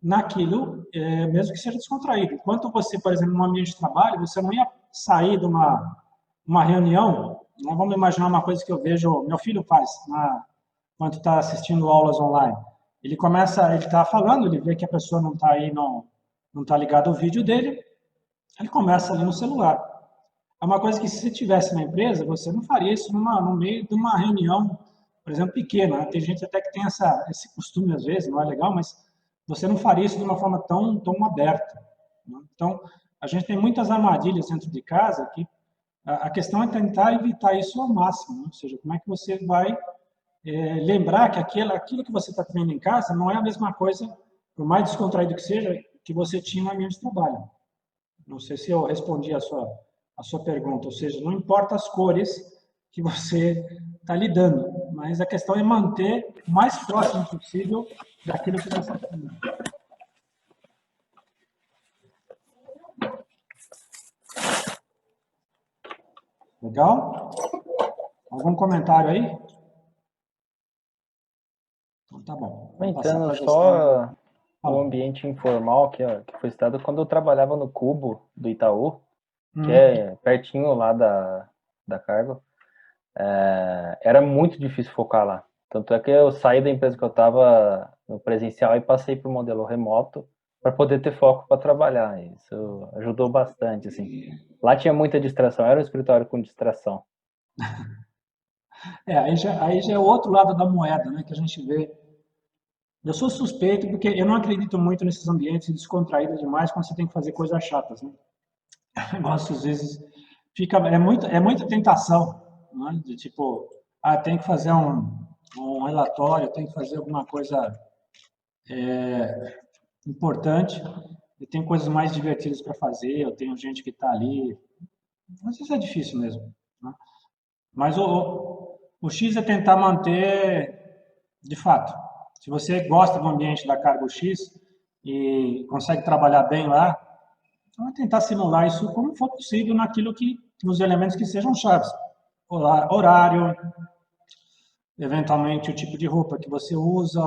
naquilo, mesmo que seja descontraído. Enquanto você, por exemplo, num ambiente de trabalho, você não ia sair de uma reunião, né? Vamos imaginar uma coisa que eu vejo, meu filho faz, quando está assistindo aulas online. Ele está falando, ele vê que a pessoa não está aí, não está ligado ao vídeo dele, ele começa ali no celular. É uma coisa que, se você tivesse na empresa, você não faria isso no meio de uma reunião, por exemplo, pequena. Né? Tem gente até que tem esse costume, às vezes, não é legal, mas você não faria isso de uma forma tão aberta. Né? Então, a gente tem muitas armadilhas dentro de casa que a questão é tentar evitar isso ao máximo. Né? Ou seja, como é que você vai lembrar que aquilo que você está tendo em casa não é a mesma coisa, por mais descontraído que seja, que você tinha no ambiente de trabalho. Não sei se eu respondi a sua pergunta, ou seja, não importa as cores que você está lidando, mas a questão é manter o mais próximo possível daquilo que você tem. Legal? Algum comentário aí? Então tá bom. Comentando só o ambiente informal que foi citado quando eu trabalhava no Cubo do Itaú, que é pertinho lá da Cargo. Era muito difícil focar lá. Tanto é que eu saí da empresa que eu estava no presencial e passei para o modelo remoto para poder ter foco para trabalhar. Isso ajudou bastante, assim. Lá tinha muita distração, era um escritório com distração. Aí já é o outro lado da moeda, né, que a gente vê. Eu sou suspeito porque eu não acredito muito nesses ambientes descontraídos demais quando você tem que fazer coisas chatas, né? O negócio, às vezes, é muita tentação, né? De tipo, tem que fazer um relatório, tem que fazer alguma coisa importante, e tem coisas mais divertidas para fazer, eu tenho gente que está ali, às vezes é difícil mesmo, né? Mas o X é tentar manter, de fato, se você gosta do ambiente da Cargo X e consegue trabalhar bem lá, então é tentar simular isso como for possível naquilo que nos elementos que sejam chaves. Horário, eventualmente o tipo de roupa que você usa,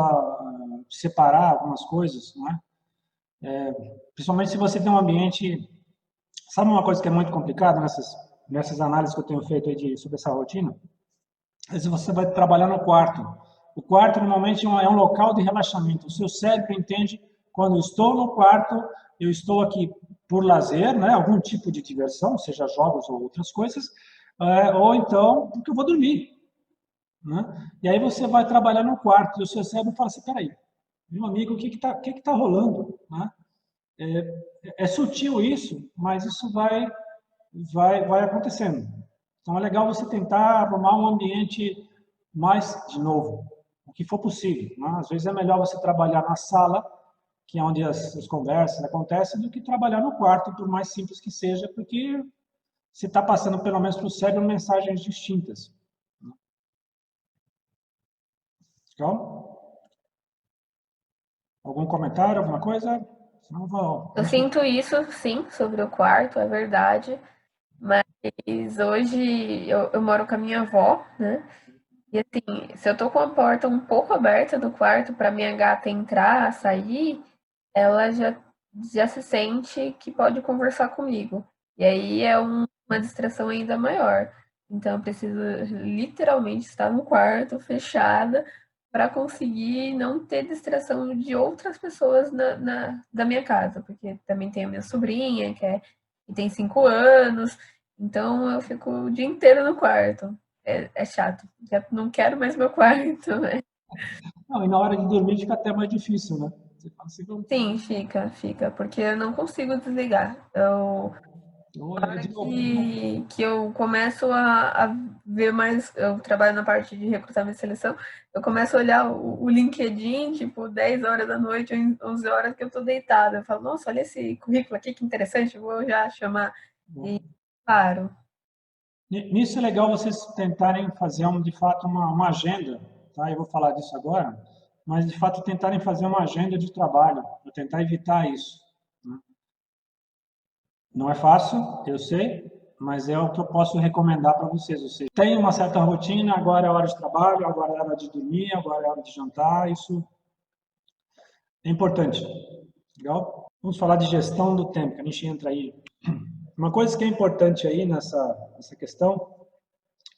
separar algumas coisas, não é? Principalmente se você tem um ambiente... Sabe uma coisa que é muito complicada nessas análises que eu tenho feito aí sobre essa rotina? É se você vai trabalhar no quarto. O quarto, normalmente, é um local de relaxamento. O seu cérebro entende, quando eu estou no quarto, eu estou aqui por lazer, né? Algum tipo de diversão, seja jogos ou outras coisas, ou então porque eu vou dormir. Né? E aí você vai trabalhar no quarto e o seu cérebro fala assim, peraí, meu amigo, o que que tá rolando? Né? É sutil isso, mas isso vai acontecendo. Então é legal você tentar arrumar um ambiente mais, de novo, o que for possível. Né? Às vezes é melhor você trabalhar na sala, que é onde as conversas acontecem, do que trabalhar no quarto, por mais simples que seja, porque você está passando, pelo menos para o cérebro, mensagens distintas. Legal? Algum comentário, alguma coisa? Senão Eu sinto isso, sim, sobre o quarto, é verdade. Mas hoje eu moro com a minha avó, né? E assim, se eu tô com a porta um pouco aberta do quarto para minha gata entrar, sair, ela já se sente que pode conversar comigo. E aí é uma distração ainda maior. Então eu preciso literalmente estar no quarto, fechada, para conseguir não ter distração de outras pessoas da minha casa, porque também tem a minha sobrinha, que tem 5 anos, então eu fico o dia inteiro no quarto. É chato. Já não quero mais meu quarto, né? Não, e na hora de dormir fica até mais difícil, né? Você fala assim, Sim, fica, porque eu não consigo desligar. de novo, Que eu começo a ver mais, eu trabalho na parte de recrutamento e seleção, eu começo a olhar o LinkedIn, tipo, 10 horas da noite, 11 horas que eu tô deitada. Eu falo, nossa, olha esse currículo aqui, que interessante, vou já chamar. E paro. Nisso é legal vocês tentarem fazer, de fato, uma agenda, tá? Eu vou falar disso agora, mas, de fato, tentarem fazer uma agenda de trabalho, para tentar evitar isso. Né? Não é fácil, eu sei, mas é o que eu posso recomendar para vocês. Ou seja, tem uma certa rotina, agora é hora de trabalho, agora é hora de dormir, agora é hora de jantar, isso é importante. Legal? Vamos falar de gestão do tempo, que a gente entra aí. Uma coisa que é importante aí nessa questão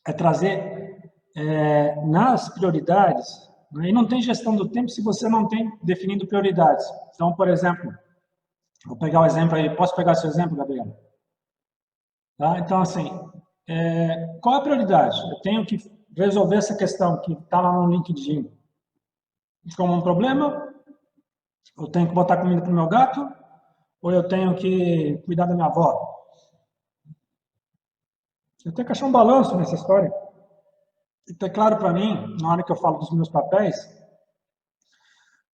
é trazer nas prioridades, né? E não tem gestão do tempo se você não tem definido prioridades. Então, por exemplo, vou pegar o exemplo aí, posso pegar seu exemplo, Gabriela? Tá? Então, assim, qual é a prioridade? Eu tenho que resolver essa questão que está lá no LinkedIn como um problema, eu tenho que botar comida para o meu gato, ou eu tenho que cuidar da minha avó? Eu tenho que achar um balanço nessa história. Então, é claro para mim, na hora que eu falo dos meus papéis,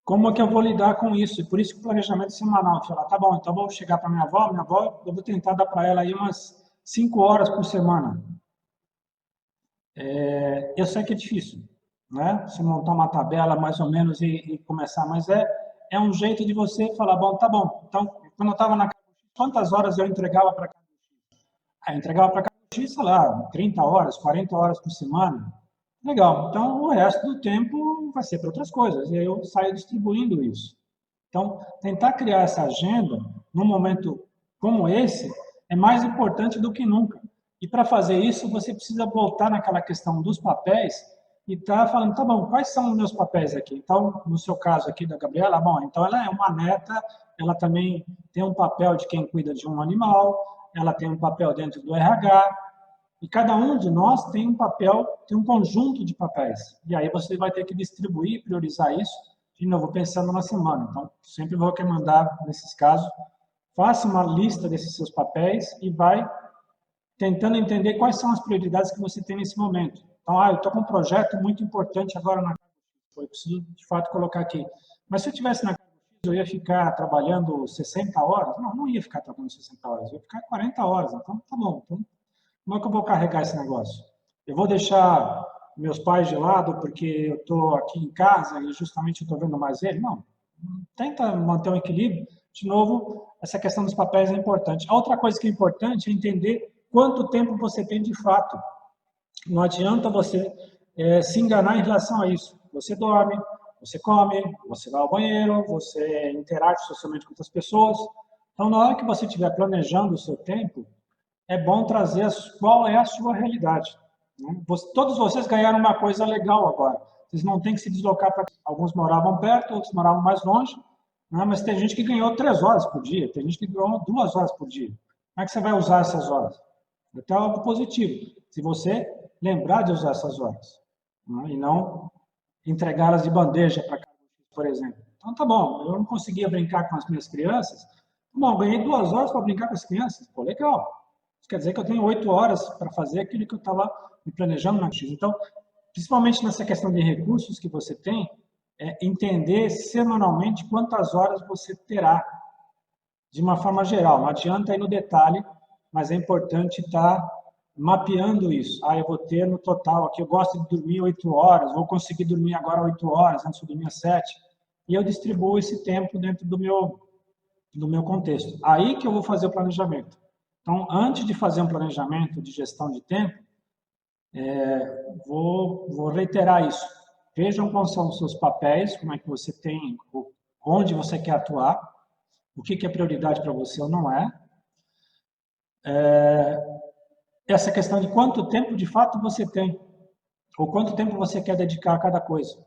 como é que eu vou lidar com isso? E por isso que o planejamento semanal, falar, tá bom, então eu vou chegar para minha avó, eu vou tentar dar para ela aí umas 5 horas por semana. Eu sei que é difícil, né? Você montar uma tabela mais ou menos e começar, mas é um jeito de você falar, bom, tá bom. Então, quando eu estava na casa, quantas horas eu entregava para cada X? Eu entregava para cada X, sei lá, 30 horas, 40 horas por semana. Legal. Então, o resto do tempo vai ser para outras coisas. E aí eu saio distribuindo isso. Então, tentar criar essa agenda num momento como esse é mais importante do que nunca. E para fazer isso, você precisa voltar naquela questão dos papéis e estar falando, tá bom, quais são os meus papéis aqui? Então, no seu caso aqui da Gabriela, bom, então ela é uma neta, ela também tem um papel de quem cuida de um animal, ela tem um papel dentro do RH, e cada um de nós tem um papel, tem um conjunto de papéis. E aí você vai ter que distribuir, priorizar isso, de novo, pensando na semana. Então, sempre vou recomendar, nesses casos, faça uma lista desses seus papéis e vai tentando entender quais são as prioridades que você tem nesse momento. Então, eu estou com um projeto muito importante agora na eu preciso, de fato, colocar aqui. Mas se eu estivesse na eu ia ficar trabalhando 60 horas? Não ia ficar trabalhando 60 horas, eu ia ficar 40 horas. Então, tá bom. Então, como é que eu vou carregar esse negócio? Eu vou deixar meus pais de lado porque eu estou aqui em casa e justamente eu estou vendo mais eles? Não. Tenta manter um equilíbrio. De novo, essa questão dos papéis é importante. A outra coisa que é importante é entender quanto tempo você tem de fato. Não adianta você se enganar em relação a isso. Você dorme, você come, você vai ao banheiro, você interage socialmente com outras pessoas. Então, na hora que você estiver planejando o seu tempo, é bom trazer qual é a sua realidade. Né? Todos vocês ganharam uma coisa legal agora. Vocês não têm que se deslocar para... Alguns moravam perto, outros moravam mais longe, né? Mas tem gente que ganhou 3 horas por dia, tem gente que ganhou 2 horas por dia. Como é que você vai usar essas horas? Então, é algo positivo. Se você lembrar de usar essas horas, né? E não entregá-las de bandeja para cada um, por exemplo. Então, tá bom, eu não conseguia brincar com as minhas crianças. Bom, ganhei 2 horas para brincar com as crianças. Pô, legal. Isso quer dizer que eu tenho 8 horas para fazer aquilo que eu estava me planejando na X. Então, principalmente nessa questão de recursos que você tem, é entender semanalmente quantas horas você terá, de uma forma geral. Não adianta ir no detalhe, mas é importante estar mapeando isso. Eu vou ter no total aqui, eu gosto de dormir 8 horas, vou conseguir dormir agora 8 horas, antes eu dormia 7. E eu distribuo esse tempo dentro do meu contexto. Aí que eu vou fazer o planejamento. Então, antes de fazer um planejamento de gestão de tempo, vou reiterar isso. Vejam quais são os seus papéis, como é que você tem, onde você quer atuar, o que é prioridade para você ou não é. Essa questão de quanto tempo de fato você tem, ou quanto tempo você quer dedicar a cada coisa.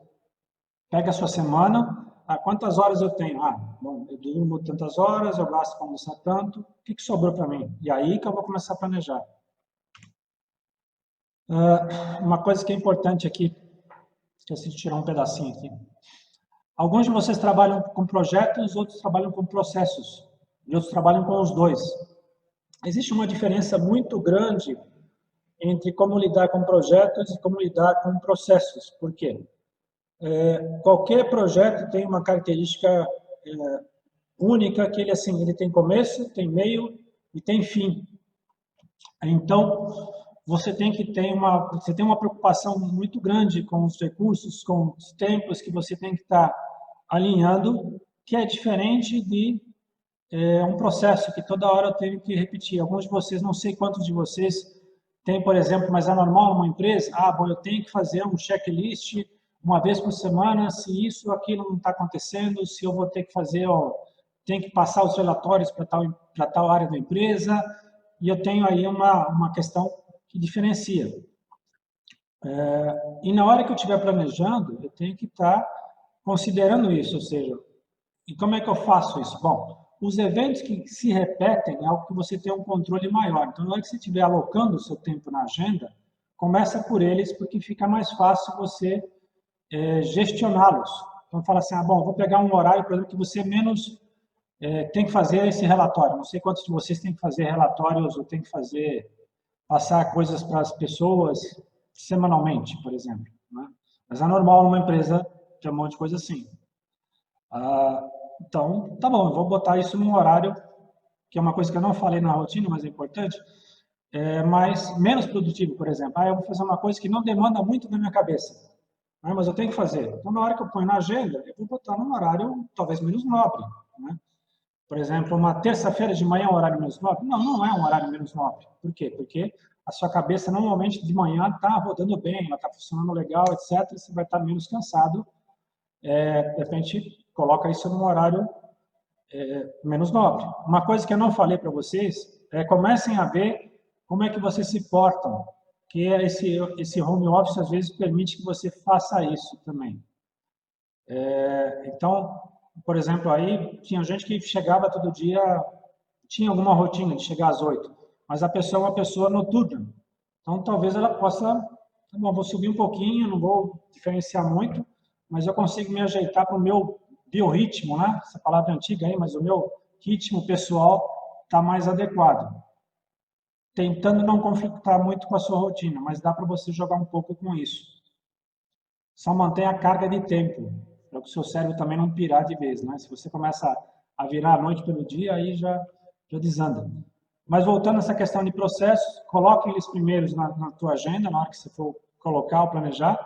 Pega a sua semana, quantas horas eu tenho? Bom, eu durmo tantas horas, eu gasto para almoçar tanto, o que sobrou para mim? E aí que eu vou começar a planejar. Uma coisa que é importante aqui, esqueci de tirar um pedacinho aqui. Alguns de vocês trabalham com projetos, outros trabalham com processos, e outros trabalham com os dois. Existe uma diferença muito grande entre como lidar com projetos e como lidar com processos. Por quê? Qualquer projeto tem uma característica única, que ele tem começo, tem meio e tem fim. Então, você tem uma preocupação muito grande com os recursos, com os tempos que você tem que estar alinhando, que é diferente de um processo que toda hora eu tenho que repetir. Alguns de vocês, não sei quantos de vocês têm, por exemplo, mas é normal numa empresa, bom, eu tenho que fazer um checklist uma vez por semana, se isso ou aquilo não está acontecendo, se eu vou ter que fazer, tenho que passar os relatórios para tal área da empresa, e eu tenho aí uma questão que diferencia. E na hora que eu estiver planejando, eu tenho que estar considerando isso, ou seja, e como é que eu faço isso? Bom, os eventos que se repetem é algo que você tem um controle maior. Então, na hora que você estiver alocando o seu tempo na agenda, começa por eles, porque fica mais fácil você gestioná-los. Então, fala assim, bom, vou pegar um horário, por exemplo, que você menos tem que fazer esse relatório. Não sei quantos de vocês têm que fazer relatórios ou tem que passar coisas para as pessoas semanalmente, por exemplo. Né? Mas é normal numa empresa ter um monte de coisa assim. Então, tá bom, eu vou botar isso num horário, que é uma coisa que eu não falei na rotina, mas é importante, mas menos produtivo, por exemplo. Eu vou fazer uma coisa que não demanda muito da minha cabeça, mas eu tenho que fazer. Então, na hora que eu ponho na agenda, eu vou botar num horário talvez menos nobre. Né? Por exemplo, uma terça-feira de manhã é um horário menos nobre? Não, não é um horário menos nobre. Por quê? Porque a sua cabeça normalmente de manhã está rodando bem, ela está funcionando legal, etc. Você vai estar menos cansado. De repente, coloca isso num horário menos nobre. Uma coisa que eu não falei para vocês comecem a ver como é que vocês se portam, que esse home office às vezes permite que você faça isso também. Então, por exemplo, aí tinha gente que chegava todo dia, tinha alguma rotina de chegar às 8, mas a pessoa é uma pessoa noturna. Então, talvez ela possa, bom, vou subir um pouquinho, não vou diferenciar muito, mas eu consigo me ajeitar para o meu biorritmo, né? Essa palavra é antiga aí, mas o meu ritmo pessoal está mais adequado. Tentando não conflitar muito com a sua rotina, mas dá para você jogar um pouco com isso. Só mantenha a carga de tempo, para que o seu cérebro também não pirar de vez, né? Se você começa a virar a noite pelo dia, aí já desanda. Mas voltando a essa questão de processos, coloque eles primeiros na tua agenda, na hora que você for colocar ou planejar,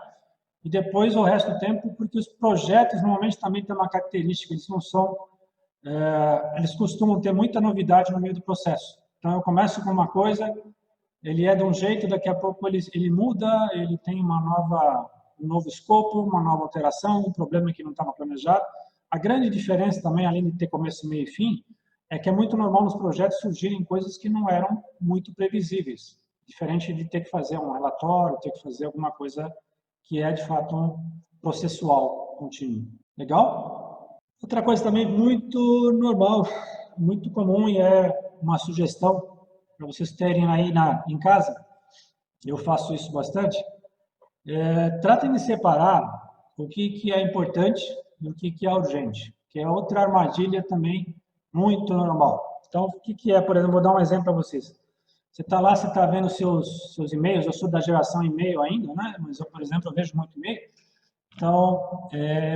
e depois o resto do tempo, porque os projetos normalmente também têm uma característica, eles não são, eles costumam ter muita novidade no meio do processo. Então eu começo com uma coisa, ele é de um jeito, daqui a pouco ele muda, ele tem um novo escopo, uma nova alteração, um problema que não estava planejado. A grande diferença também, além de ter começo, meio e fim, é que é muito normal nos projetos surgirem coisas que não eram muito previsíveis, diferente de ter que fazer um relatório, ter que fazer alguma coisa que é, de fato, um processual contínuo. Legal? Outra coisa também muito normal, muito comum, e é uma sugestão para vocês terem aí em casa, eu faço isso bastante, tratem de separar o que é importante e o que é urgente, que é outra armadilha também muito normal. Então, o que é, por exemplo, vou dar um exemplo para vocês. Você está lá, você está vendo seus e-mails, eu sou da geração e-mail ainda, né? Mas eu, por exemplo, eu vejo muito e-mail. Então,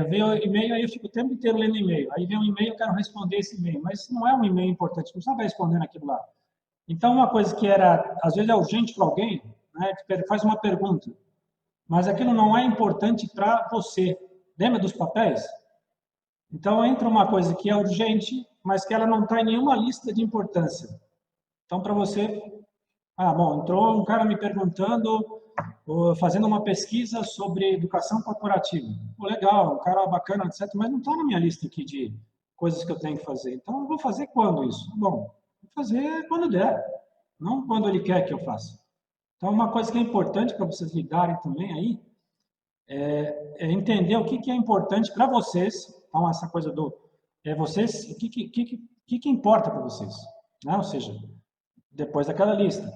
veio e-mail, aí eu fico o tempo inteiro lendo e-mail. Aí vem um e-mail, eu quero responder esse e-mail, mas não é um e-mail importante, você não vai respondendo aquilo lá. Então, uma coisa que às vezes é urgente para alguém, né, que faz uma pergunta, mas aquilo não é importante para você. Lembra dos papéis? Então, entra uma coisa que é urgente, mas que ela não está em nenhuma lista de importância. Então, para você, bom, entrou um cara me perguntando, fazendo uma pesquisa sobre educação corporativa. Pô, legal, um cara bacana, etc., mas não está na minha lista aqui de coisas que eu tenho que fazer. Então, eu vou fazer quando isso? Bom, vou fazer quando der, não quando ele quer que eu faça. Então, uma coisa que é importante para vocês lidarem também aí é entender o que é importante para vocês. Então, essa coisa vocês, o que importa para vocês, né? Ou seja, depois daquela lista.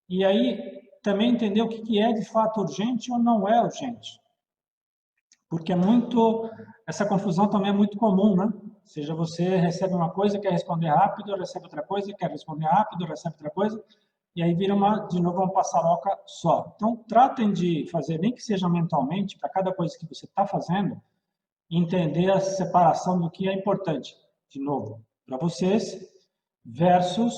E aí, também entender o que é de fato urgente ou não é urgente. Porque essa confusão também é muito comum, né? Ou seja, você recebe uma coisa, quer responder rápido, recebe outra coisa, quer responder rápido, recebe outra coisa, e aí vira de novo uma passaroca só. Então, tratem de fazer, nem que seja mentalmente, para cada coisa que você está fazendo, entender a separação do que é importante, de novo, para vocês, versus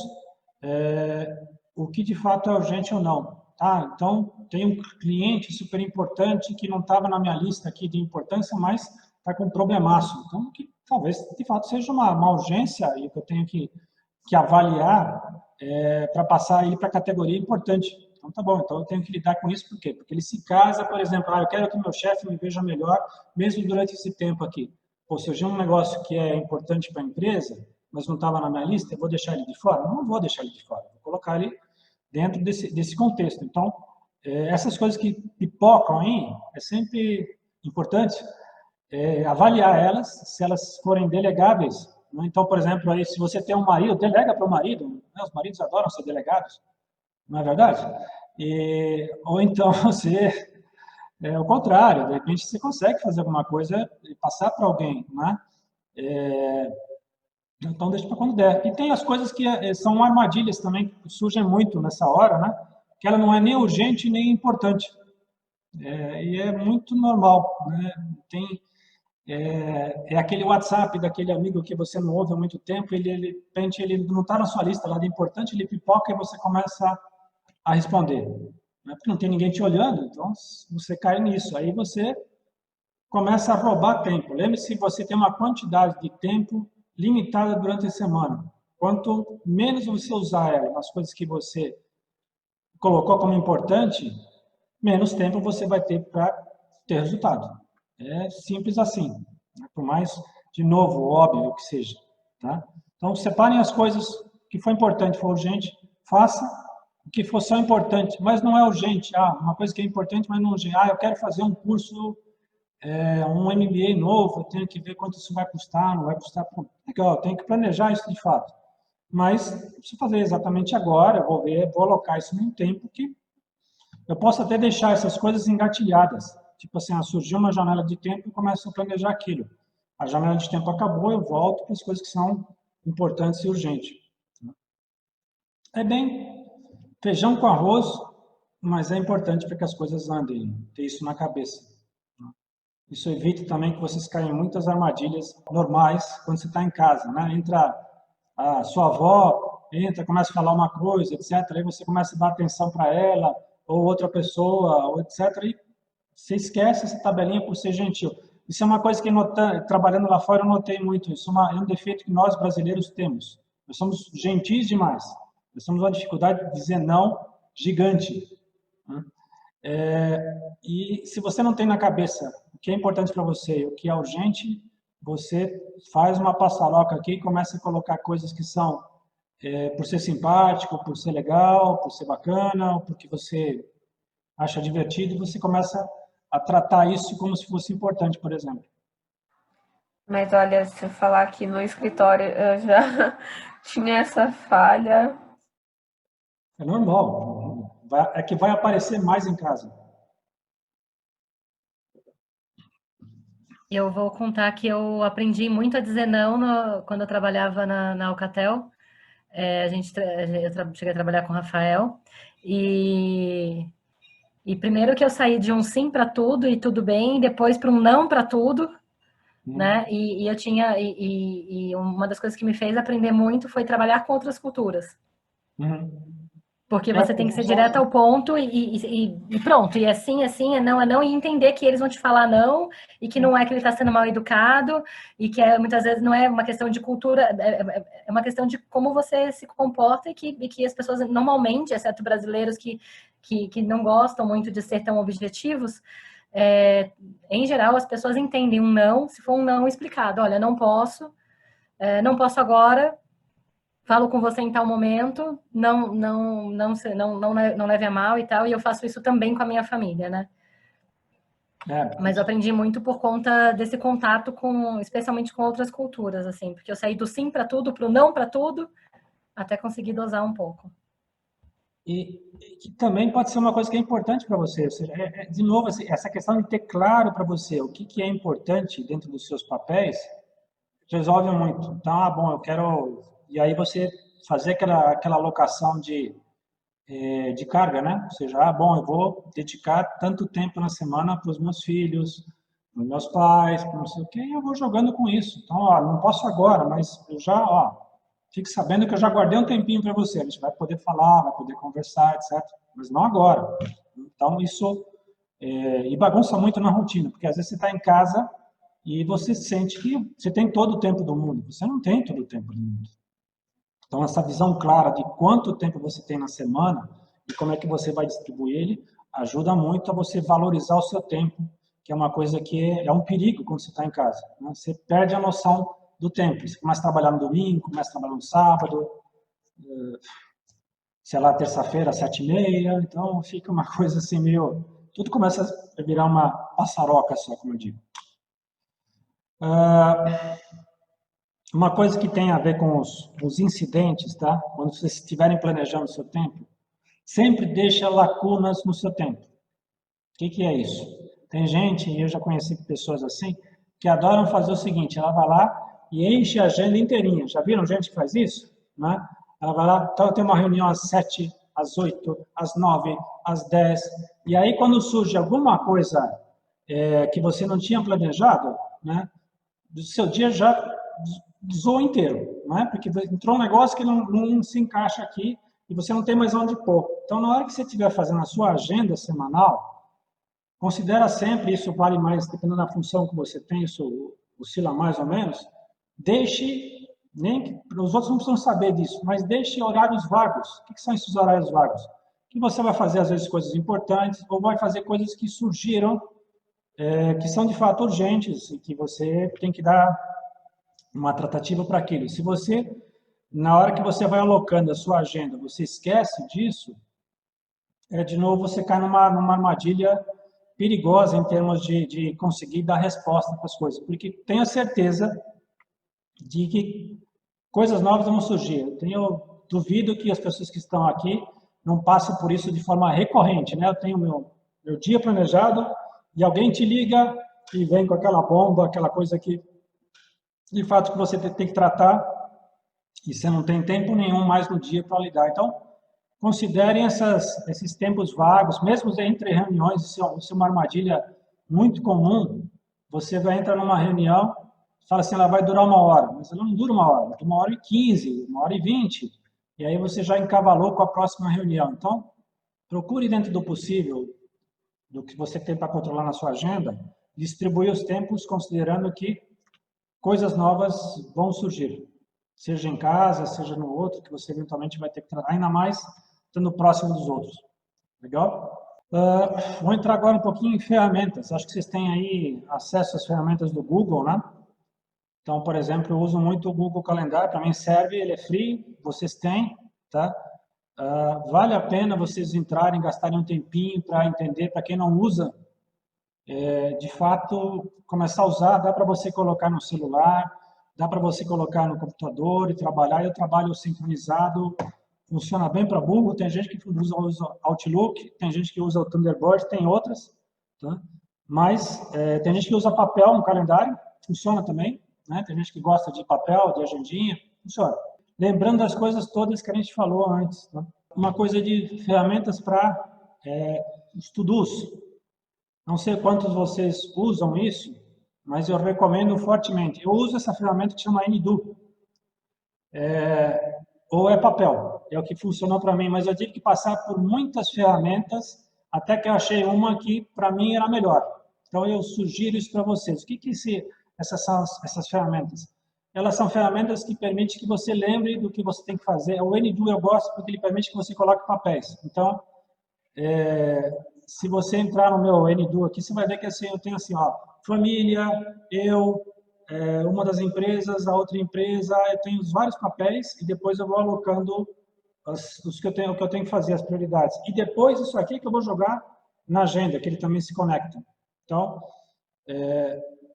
o que de fato é urgente ou não. Tá? Então, tem um cliente super importante que não estava na minha lista aqui de importância, mas está com um problemaço. Então, que talvez de fato seja uma urgência e que eu tenho que avaliar para passar ele para a categoria importante. Então, tá bom, então eu tenho que lidar com isso, por quê? Porque ele se casa, por exemplo, eu quero que meu chefe me veja melhor, mesmo durante esse tempo aqui. Ou seja, um negócio que é importante para a empresa, mas não estava na minha lista, eu vou deixar ele de fora? Não vou deixar ele de fora, vou colocar ele dentro desse contexto. Então, essas coisas que pipocam aí, é sempre importante avaliar elas, se elas forem delegáveis. Né? Então, por exemplo, aí, se você tem um marido, delega para o marido, né? Os maridos adoram ser delegados, não é verdade? Ou então você, o contrário, de repente você consegue fazer alguma coisa e passar para alguém, né? Então, deixa para quando der. E tem as coisas que são armadilhas também, que surgem muito nessa hora, né? Que ela não é nem urgente nem importante. E é muito normal, né? É aquele WhatsApp daquele amigo que você não ouve há muito tempo, ele não está na sua lista lá de importante, ele pipoca e você começa a responder. Né? Porque não tem ninguém te olhando, então você cai nisso. Aí você começa a roubar tempo. Lembre-se, você tem uma quantidade de tempo limitada durante a semana. Quanto menos você usar ela nas coisas que você colocou como importante, menos tempo você vai ter para ter resultado. É simples assim. Né? Por mais, de novo, óbvio que seja. Tá? Então, separem as coisas que foi importante, foi urgente, faça o que for só importante, mas não é urgente. Uma coisa que é importante, mas não é urgente. Eu quero fazer um curso, um MBA novo, eu tenho que ver quanto isso vai custar, não vai custar. Legal, eu tenho que planejar isso de fato. Mas, não preciso fazer exatamente agora, eu vou alocar isso num tempo que eu posso até deixar essas coisas engatilhadas. Tipo assim, surgiu uma janela de tempo e começo a planejar aquilo. A janela de tempo acabou, eu volto para as coisas que são importantes e urgentes. É bem feijão com arroz, mas é importante para que as coisas andem, ter isso na cabeça. Isso evita também que vocês caiam em muitas armadilhas normais quando você está em casa, né? Entra a sua avó, começa a falar uma coisa, etc. Aí você começa a dar atenção para ela, ou outra pessoa, ou etc. E você esquece essa tabelinha por ser gentil. Isso é uma coisa que, trabalhando lá fora, eu notei muito. Isso é um defeito que nós brasileiros temos. Nós somos gentis demais. Nós temos uma dificuldade de dizer não gigante, né? E se você não tem na cabeça o que é importante para você e o que é urgente, você faz uma passaroca aqui e começa a colocar coisas que são por ser simpático, por ser legal, por ser bacana, ou porque você acha divertido, e você começa a tratar isso como se fosse importante, por exemplo. Mas olha, se eu falar aqui no escritório, eu já tinha essa falha. É normal. É que vai aparecer mais em casa. Eu vou contar que eu aprendi muito a dizer não quando eu trabalhava na Alcatel. Eu cheguei a trabalhar com o Rafael. E primeiro que eu saí de um sim para tudo e tudo bem, depois para um não para tudo, né? E uma das coisas que me fez aprender muito foi trabalhar com outras culturas. Porque você tem que ser direto ao ponto e pronto. E assim, é não, e entender que eles vão te falar não, e que não é que ele está sendo mal educado, e que muitas vezes não é uma questão de cultura, é uma questão de como você se comporta, e que as pessoas, normalmente, exceto brasileiros que não gostam muito de ser tão objetivos, em geral, as pessoas entendem um não, se for um não explicado. Olha, não posso agora. Falo com você em tal momento, não leve a mal e tal, e eu faço isso também com a minha família, né? Mas eu aprendi muito por conta desse contato especialmente com outras culturas, assim, porque eu saí do sim para tudo, para o não para tudo, até conseguir dosar um pouco. E que também pode ser uma coisa que é importante para você, ou seja, de novo, essa questão de ter claro para você o que é importante dentro dos seus papéis, resolve muito. Então, bom, eu quero... E aí você fazer aquela alocação de carga, né? Ou seja, bom, eu vou dedicar tanto tempo na semana para os meus filhos, para os meus pais, para não sei o quê, e eu vou jogando com isso. Então, não posso agora, mas eu já, fique sabendo que eu já guardei um tempinho para você. A gente vai poder falar, vai poder conversar, etc. Mas não agora. Então, isso... e bagunça muito na rotina, porque às vezes você está em casa e você sente que você tem todo o tempo do mundo. Você não tem todo o tempo do mundo. Então, essa visão clara de quanto tempo você tem na semana e como é que você vai distribuir ele, ajuda muito a você valorizar o seu tempo, que é uma coisa que é um perigo quando você está em casa, né? Você perde a noção do tempo. Você começa a trabalhar no domingo, começa a trabalhar no sábado, sei lá, terça-feira, 7h30, então fica uma coisa assim meio... Tudo começa a virar uma passaroca só, como eu digo. Uma coisa que tem a ver com os incidentes, tá? Quando vocês estiverem planejando o seu tempo, sempre deixa lacunas no seu tempo. O que é isso? Tem gente, e eu já conheci pessoas assim, que adoram fazer o seguinte, ela vai lá e enche a agenda inteirinha. Já viram gente que faz isso? Né? Ela vai lá, então eu tenho uma reunião às 7, às 8, às 9, às 10, e aí quando surge alguma coisa que você não tinha planejado, né? O seu dia já zoou inteiro, não é? Porque entrou um negócio que não se encaixa aqui e você não tem mais onde pôr. Então, na hora que você estiver fazendo a sua agenda semanal, considera sempre, isso vale mais, dependendo da função que você tem, isso oscila mais ou menos, deixe, nem que os outros não precisam saber disso, mas deixe horários vagos. O que são esses horários vagos? Que você vai fazer, às vezes, coisas importantes ou vai fazer coisas que surgiram, que são de fato urgentes e que você tem que dar uma tratativa para aquilo. Se você, na hora que você vai alocando a sua agenda, você esquece disso, de novo você cai numa armadilha perigosa em termos de conseguir dar resposta para as coisas, porque tenha certeza de que coisas novas vão surgir. Eu duvido que as pessoas que estão aqui não passem por isso de forma recorrente, né? Eu tenho meu dia planejado e alguém te liga e vem com aquela bomba, aquela coisa que de fato que você tem que tratar e você não tem tempo nenhum mais no dia para lidar. Então, considerem esses tempos vagos, mesmo entre reuniões, isso é uma armadilha muito comum. Você vai entrar numa reunião, fala assim, ela vai durar 1 hora, mas ela não dura 1 hora, ela dura 1h15, 1h20, e aí você já encavalou com a próxima reunião. Então, procure dentro do possível, do que você tem para controlar na sua agenda, distribuir os tempos considerando que coisas novas vão surgir, seja em casa, seja no outro, que você eventualmente vai ter que tratar, ainda mais estando próximo dos outros. Legal? Vou entrar agora um pouquinho em ferramentas. Acho que vocês têm aí acesso às ferramentas do Google, né? Então, por exemplo, eu uso muito o Google Calendário, para mim serve, ele é free, vocês têm, tá? Vale a pena vocês entrarem, gastarem um tempinho para entender, para quem não usa, de fato, começar a usar, dá para você colocar no celular, dá para você colocar no computador e trabalhar. Eu trabalho sincronizado, funciona bem para Google, tem gente que usa Outlook, tem gente que usa o Thunderbird, tem outras, tá? Mas tem gente que usa papel no calendário, funciona também, né? Tem gente que gosta de papel, de agendinha, funciona. Lembrando das coisas todas que a gente falou antes, tá? Uma coisa de ferramentas para os to-dos. Não sei quantos vocês usam isso, mas eu recomendo fortemente. Eu uso essa ferramenta que chama AnyDo. Ou é papel, é o que funcionou para mim, mas eu tive que passar por muitas ferramentas até que eu achei uma que para mim era melhor. Então eu sugiro isso para vocês. O que essas são essas ferramentas? Elas são ferramentas que permitem que você lembre do que você tem que fazer. O AnyDo eu gosto porque ele permite que você coloque papéis. Então, se você entrar no meu AnyDo aqui, você vai ver que assim, eu tenho assim, ó, família, eu, uma das empresas, a outra empresa, eu tenho vários papéis e depois eu vou alocando o que eu tenho que fazer, as prioridades. E depois isso aqui que eu vou jogar na agenda, que ele também se conecta. Então,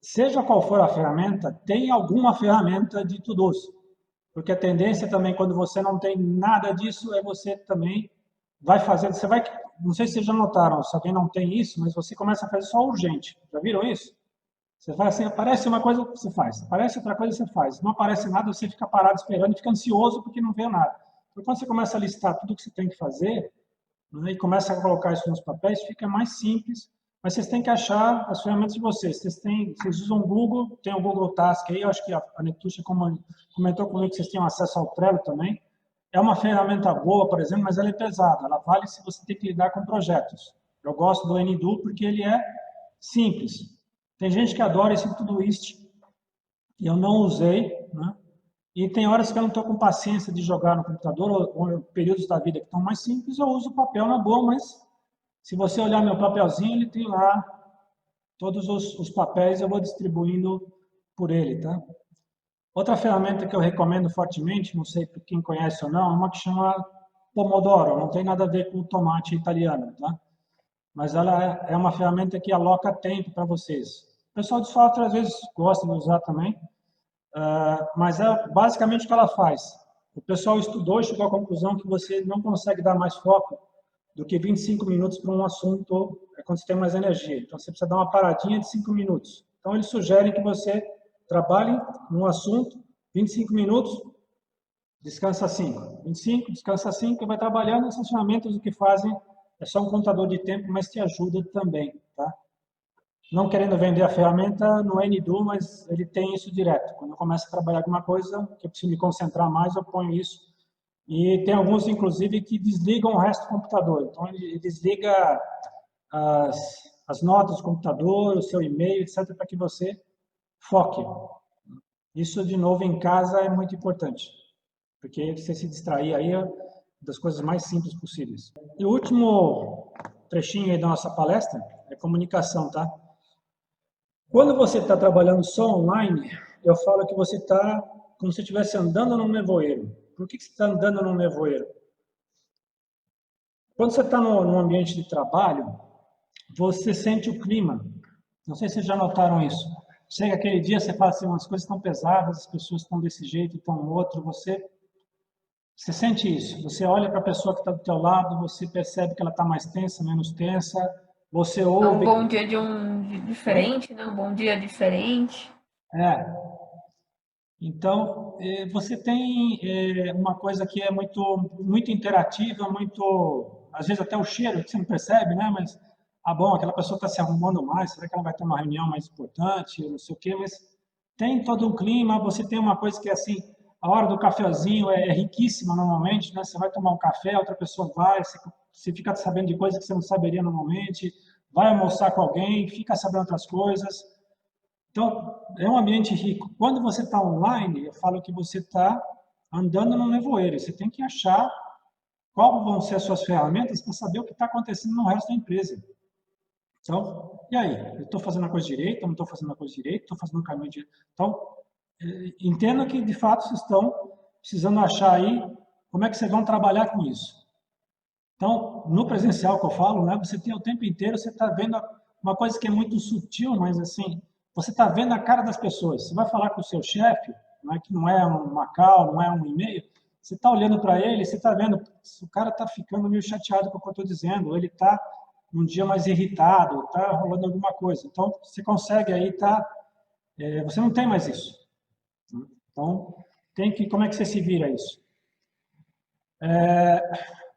seja qual for a ferramenta, tem alguma ferramenta de to-dos. Porque a tendência também, quando você não tem nada disso, é você também vai fazendo, não sei se vocês já notaram, se alguém não tem isso, mas você começa a fazer só urgente. Já viram isso? Você faz assim, aparece uma coisa, você faz. Aparece outra coisa, você faz. Não aparece nada, você fica parado esperando e fica ansioso porque não vê nada. Então, quando você começa a listar tudo que você tem que fazer, né, e começa a colocar isso nos papéis, fica mais simples. Mas vocês têm que achar as ferramentas de vocês. Vocês usam o Google, tem o Google Task aí, eu acho que a Netusha comentou comigo que vocês têm acesso ao Trello também. É uma ferramenta boa, por exemplo, mas ela é pesada. Ela vale se você tem que lidar com projetos. Eu gosto do AnyDo porque ele é simples. Tem gente que adora esse Todoist. Eu não usei, né? E tem horas que eu não estou com paciência de jogar no computador, ou períodos da vida que estão mais simples, eu uso o papel na boa, mas se você olhar meu papelzinho, ele tem lá todos os papéis, eu vou distribuindo por ele, tá? Outra ferramenta que eu recomendo fortemente, não sei quem conhece ou não, é uma que chama Pomodoro, não tem nada a ver com o tomate italiano, tá? Mas ela é uma ferramenta que aloca tempo para vocês. O pessoal de software às vezes gosta de usar também, mas é basicamente o que ela faz. O pessoal estudou e chegou à conclusão que você não consegue dar mais foco do que 25 minutos para um assunto quando você tem mais energia. Então, você precisa dar uma paradinha de 5 minutos. Então, eles sugerem que você trabalhe num assunto, 25 minutos, descansa 5. 25, descansa 5, e vai trabalhando. Essas ferramentas o que fazem é só um contador de tempo, mas te ajuda também, tá? Não querendo vender a ferramenta no AnyDo, mas ele tem isso direto. Quando eu começo a trabalhar alguma coisa, que eu preciso me concentrar mais, eu ponho isso. E tem alguns, inclusive, que desligam o resto do computador. Então, ele desliga as notas do computador, o seu e-mail, etc., para que você foque. Isso, de novo, em casa é muito importante, porque você se distrair aí é das coisas mais simples possíveis. E o último trechinho aí da nossa palestra é comunicação, tá? Quando você está trabalhando só online, eu falo que você está como se estivesse andando num nevoeiro. Por que você está andando num nevoeiro? Quando você está num ambiente de trabalho, você sente o clima. Não sei se vocês já notaram isso. Chega aquele dia, você fala assim, as coisas estão pesadas, as pessoas estão desse jeito, estão outro, você sente isso. Você olha para a pessoa que está do teu lado, você percebe que ela está mais tensa, menos tensa, você ouve... Um bom dia diferente, né? Um bom dia diferente. Então, você tem uma coisa que é muito interativa, às vezes até o cheiro, que você não percebe, né? Mas, bom, aquela pessoa está se arrumando mais, será que ela vai ter uma reunião mais importante, não sei o quê, mas tem todo um clima, você tem uma coisa que é assim, a hora do cafezinho é riquíssima normalmente, né? Você vai tomar um café, outra pessoa vai, você fica sabendo de coisas que você não saberia normalmente, vai almoçar com alguém, fica sabendo outras coisas. Então, é um ambiente rico. Quando você está online, eu falo que você está andando no nevoeiro. Você tem que achar qual vão ser as suas ferramentas para saber o que está acontecendo no resto da empresa. Então, e aí? Eu estou fazendo a coisa direita? Eu não estou fazendo a coisa direita? Estou fazendo o caminho direito? Então, entenda que, de fato, vocês estão precisando achar aí como é que vocês vão trabalhar com isso. Então, no presencial que eu falo, né, você tem o tempo inteiro, você está vendo uma coisa que é muito sutil, mas assim, você está vendo a cara das pessoas. Você vai falar com o seu chefe, que não é uma call, não é um e-mail, você está olhando para ele, você está vendo, o cara está ficando meio chateado com o que eu estou dizendo, ou ele está um dia mais irritado, está rolando alguma coisa. Então, você consegue aí, você não tem mais isso. Então, como é que você se vira isso?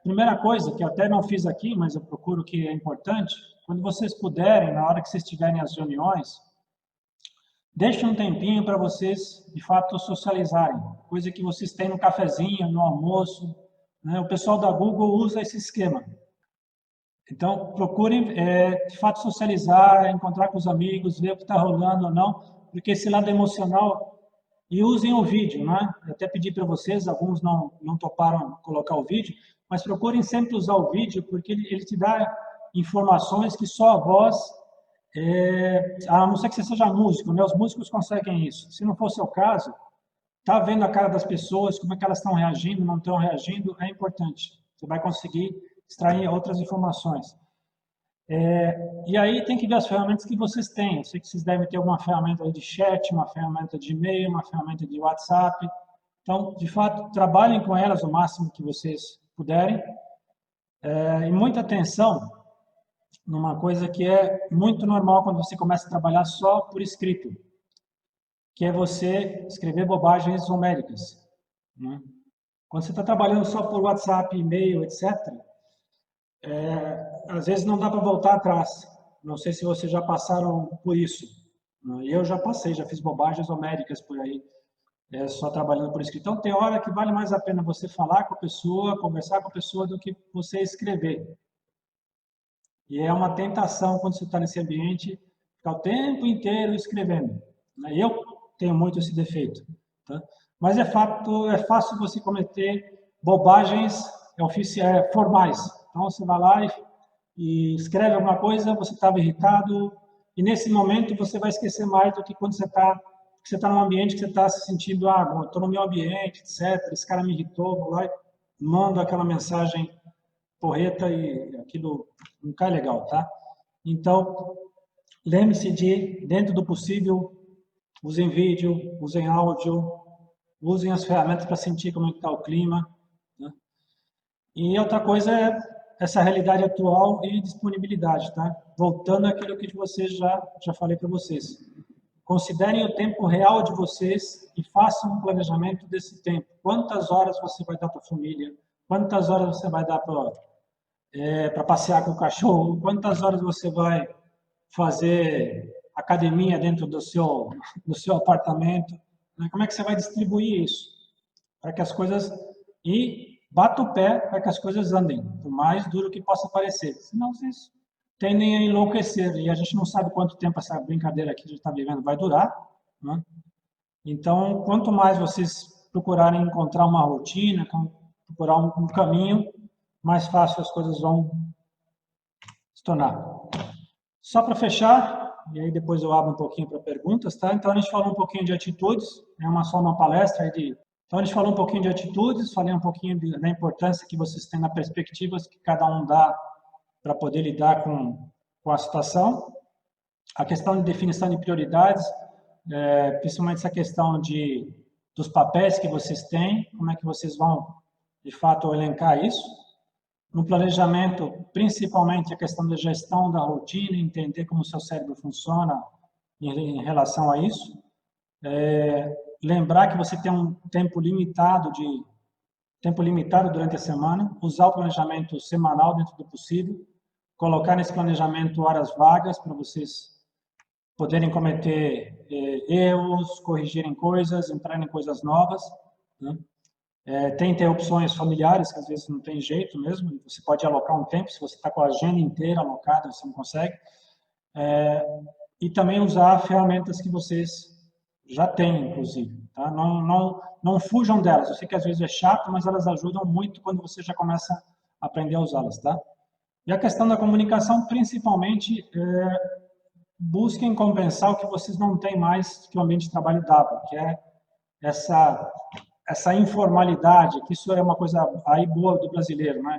Primeira coisa, que eu até não fiz aqui, mas eu procuro que é importante, quando vocês puderem, na hora que vocês tiverem as reuniões, deixem um tempinho para vocês, de fato, socializarem. Coisa que vocês têm no cafezinho, no almoço. Né? O pessoal da Google usa esse esquema. Então, procurem, de fato, socializar, encontrar com os amigos, ver o que está rolando ou não, porque esse lado emocional... E usem o vídeo, né? Eu até pedi para vocês, alguns não toparam colocar o vídeo, mas procurem sempre usar o vídeo, porque ele te dá informações que só a voz, a não ser que você seja músico, né? Os músicos conseguem isso. Se não for o seu caso, tá vendo a cara das pessoas, como é que elas estão reagindo, não estão reagindo, é importante. Você vai conseguir extrair outras informações. E aí tem que ver as ferramentas que vocês têm. Eu sei que vocês devem ter alguma ferramenta de chat, uma ferramenta de e-mail, uma ferramenta de WhatsApp. Então, de fato, trabalhem com elas o máximo que vocês puderem. E muita atenção numa coisa que é muito normal quando você começa a trabalhar só por escrito, que é você escrever bobagens homéricas. Né? Quando você está trabalhando só por WhatsApp, e-mail, etc., às vezes não dá para voltar atrás. Não sei se vocês já passaram por isso. Eu já passei, já fiz bobagens homéricas por aí, só trabalhando por escrito. Então, tem hora que vale mais a pena você falar com a pessoa, conversar com a pessoa, do que você escrever. E é uma tentação, quando você está nesse ambiente, ficar o tempo inteiro escrevendo. Eu tenho muito esse defeito. Tá? Mas é fácil você cometer bobagens formais. Então, você vai lá e escreve alguma coisa, você estava irritado, e nesse momento você vai esquecer mais do que quando você está num ambiente que você está se sentindo, bom, estou no meu ambiente, etc., esse cara me irritou, vou lá e mando aquela mensagem porreta e aquilo não cai legal, tá? Então, lembre-se de, dentro do possível, usem vídeo, usem áudio, usem as ferramentas para sentir como está o clima. Né? E outra coisa é essa realidade atual e disponibilidade, tá? Voltando àquilo que vocês já falei para vocês. Considerem o tempo real de vocês e façam um planejamento desse tempo. Quantas horas você vai dar para a família? Quantas horas você vai dar para passear com o cachorro? Quantas horas você vai fazer academia dentro do seu apartamento? Como é que você vai distribuir isso? Para que as coisas... E bata o pé para que as coisas andem, por mais duro que possa parecer. Senão vocês tendem a enlouquecer. E a gente não sabe quanto tempo essa brincadeira aqui que a gente está vivendo vai durar. Né? Então, quanto mais vocês procurarem encontrar uma rotina, procurar um caminho, mais fácil as coisas vão se tornar. Só para fechar, e aí depois eu abro um pouquinho para perguntas, tá? Então, a gente falou um pouquinho de atitudes, só uma palestra aí Então, a gente falou um pouquinho de atitudes, falei um pouquinho da importância que vocês têm na perspectivas que cada um dá para poder lidar com a situação. A questão de definição de prioridades, principalmente essa questão dos papéis que vocês têm, como é que vocês vão, de fato, elencar isso. No planejamento, principalmente a questão da gestão da rotina, entender como o seu cérebro funciona em relação a isso. Lembrar que você tem um tempo limitado durante a semana, usar o planejamento semanal dentro do possível, colocar nesse planejamento horas vagas para vocês poderem cometer erros, corrigirem coisas, entrarem em coisas novas. Né? Tem que ter opções familiares, que às vezes não tem jeito mesmo, você pode alocar um tempo, se você está com a agenda inteira alocada, você não consegue. E também usar ferramentas que vocês já têm, inclusive. Tá? Não fujam delas. Eu sei que às vezes é chato, mas elas ajudam muito quando você já começa a aprender a usá-las. Tá? E a questão da comunicação, principalmente, busquem compensar o que vocês não têm mais que o ambiente de trabalho dava, que é essa informalidade, que isso é uma coisa aí boa do brasileiro, né?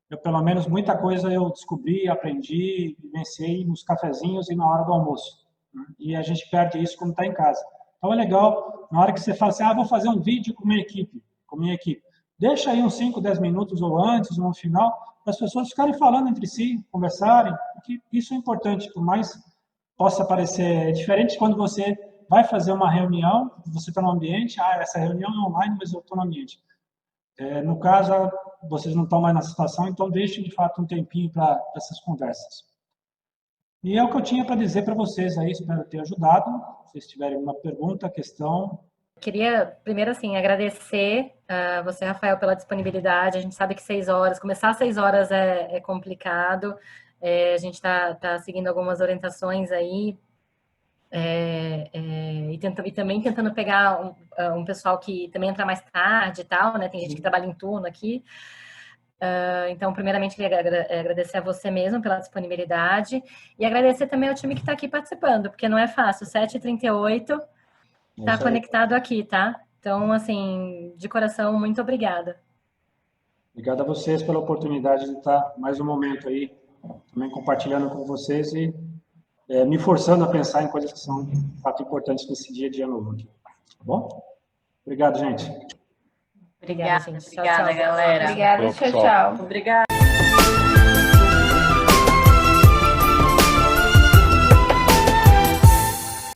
Eu, pelo menos, muita coisa eu descobri, aprendi, vivenciei nos cafezinhos e na hora do almoço. Né? E a gente perde isso quando está em casa. Então é legal, na hora que você fala assim, vou fazer um vídeo com minha equipe. Deixa aí uns 5, 10 minutos ou antes, ou no final, para as pessoas ficarem falando entre si, conversarem, porque isso é importante, por mais possa parecer diferente quando você vai fazer uma reunião, você está no ambiente, essa reunião é online, mas eu estou no ambiente. No caso, vocês não estão mais na situação, então deixem, de fato, um tempinho para essas conversas. E é o que eu tinha para dizer para vocês aí, espero ter ajudado. Se vocês tiverem alguma pergunta, questão... Queria, primeiro, assim, agradecer a você, Rafael, pela disponibilidade. A gente sabe que 6 horas, começar às 6 horas é complicado. A gente está seguindo algumas orientações aí. E também tentando pegar um pessoal que também entra mais tarde e tal, né? Tem gente que trabalha em turno aqui. Então, primeiramente, queria agradecer a você mesmo pela disponibilidade e agradecer também ao time que está aqui participando, porque não é fácil. 7h38 está conectado aqui, tá? Então, assim, de coração, muito obrigada. Obrigado a vocês pela oportunidade de estar mais um momento aí, também compartilhando com vocês e me forçando a pensar em coisas que são, de fato, importantes nesse dia a dia novo aqui. Tá bom? Obrigado, gente. Obrigada, gente. Obrigada, tchau, tchau. galera. Obrigada, tchau, tchau. Obrigada.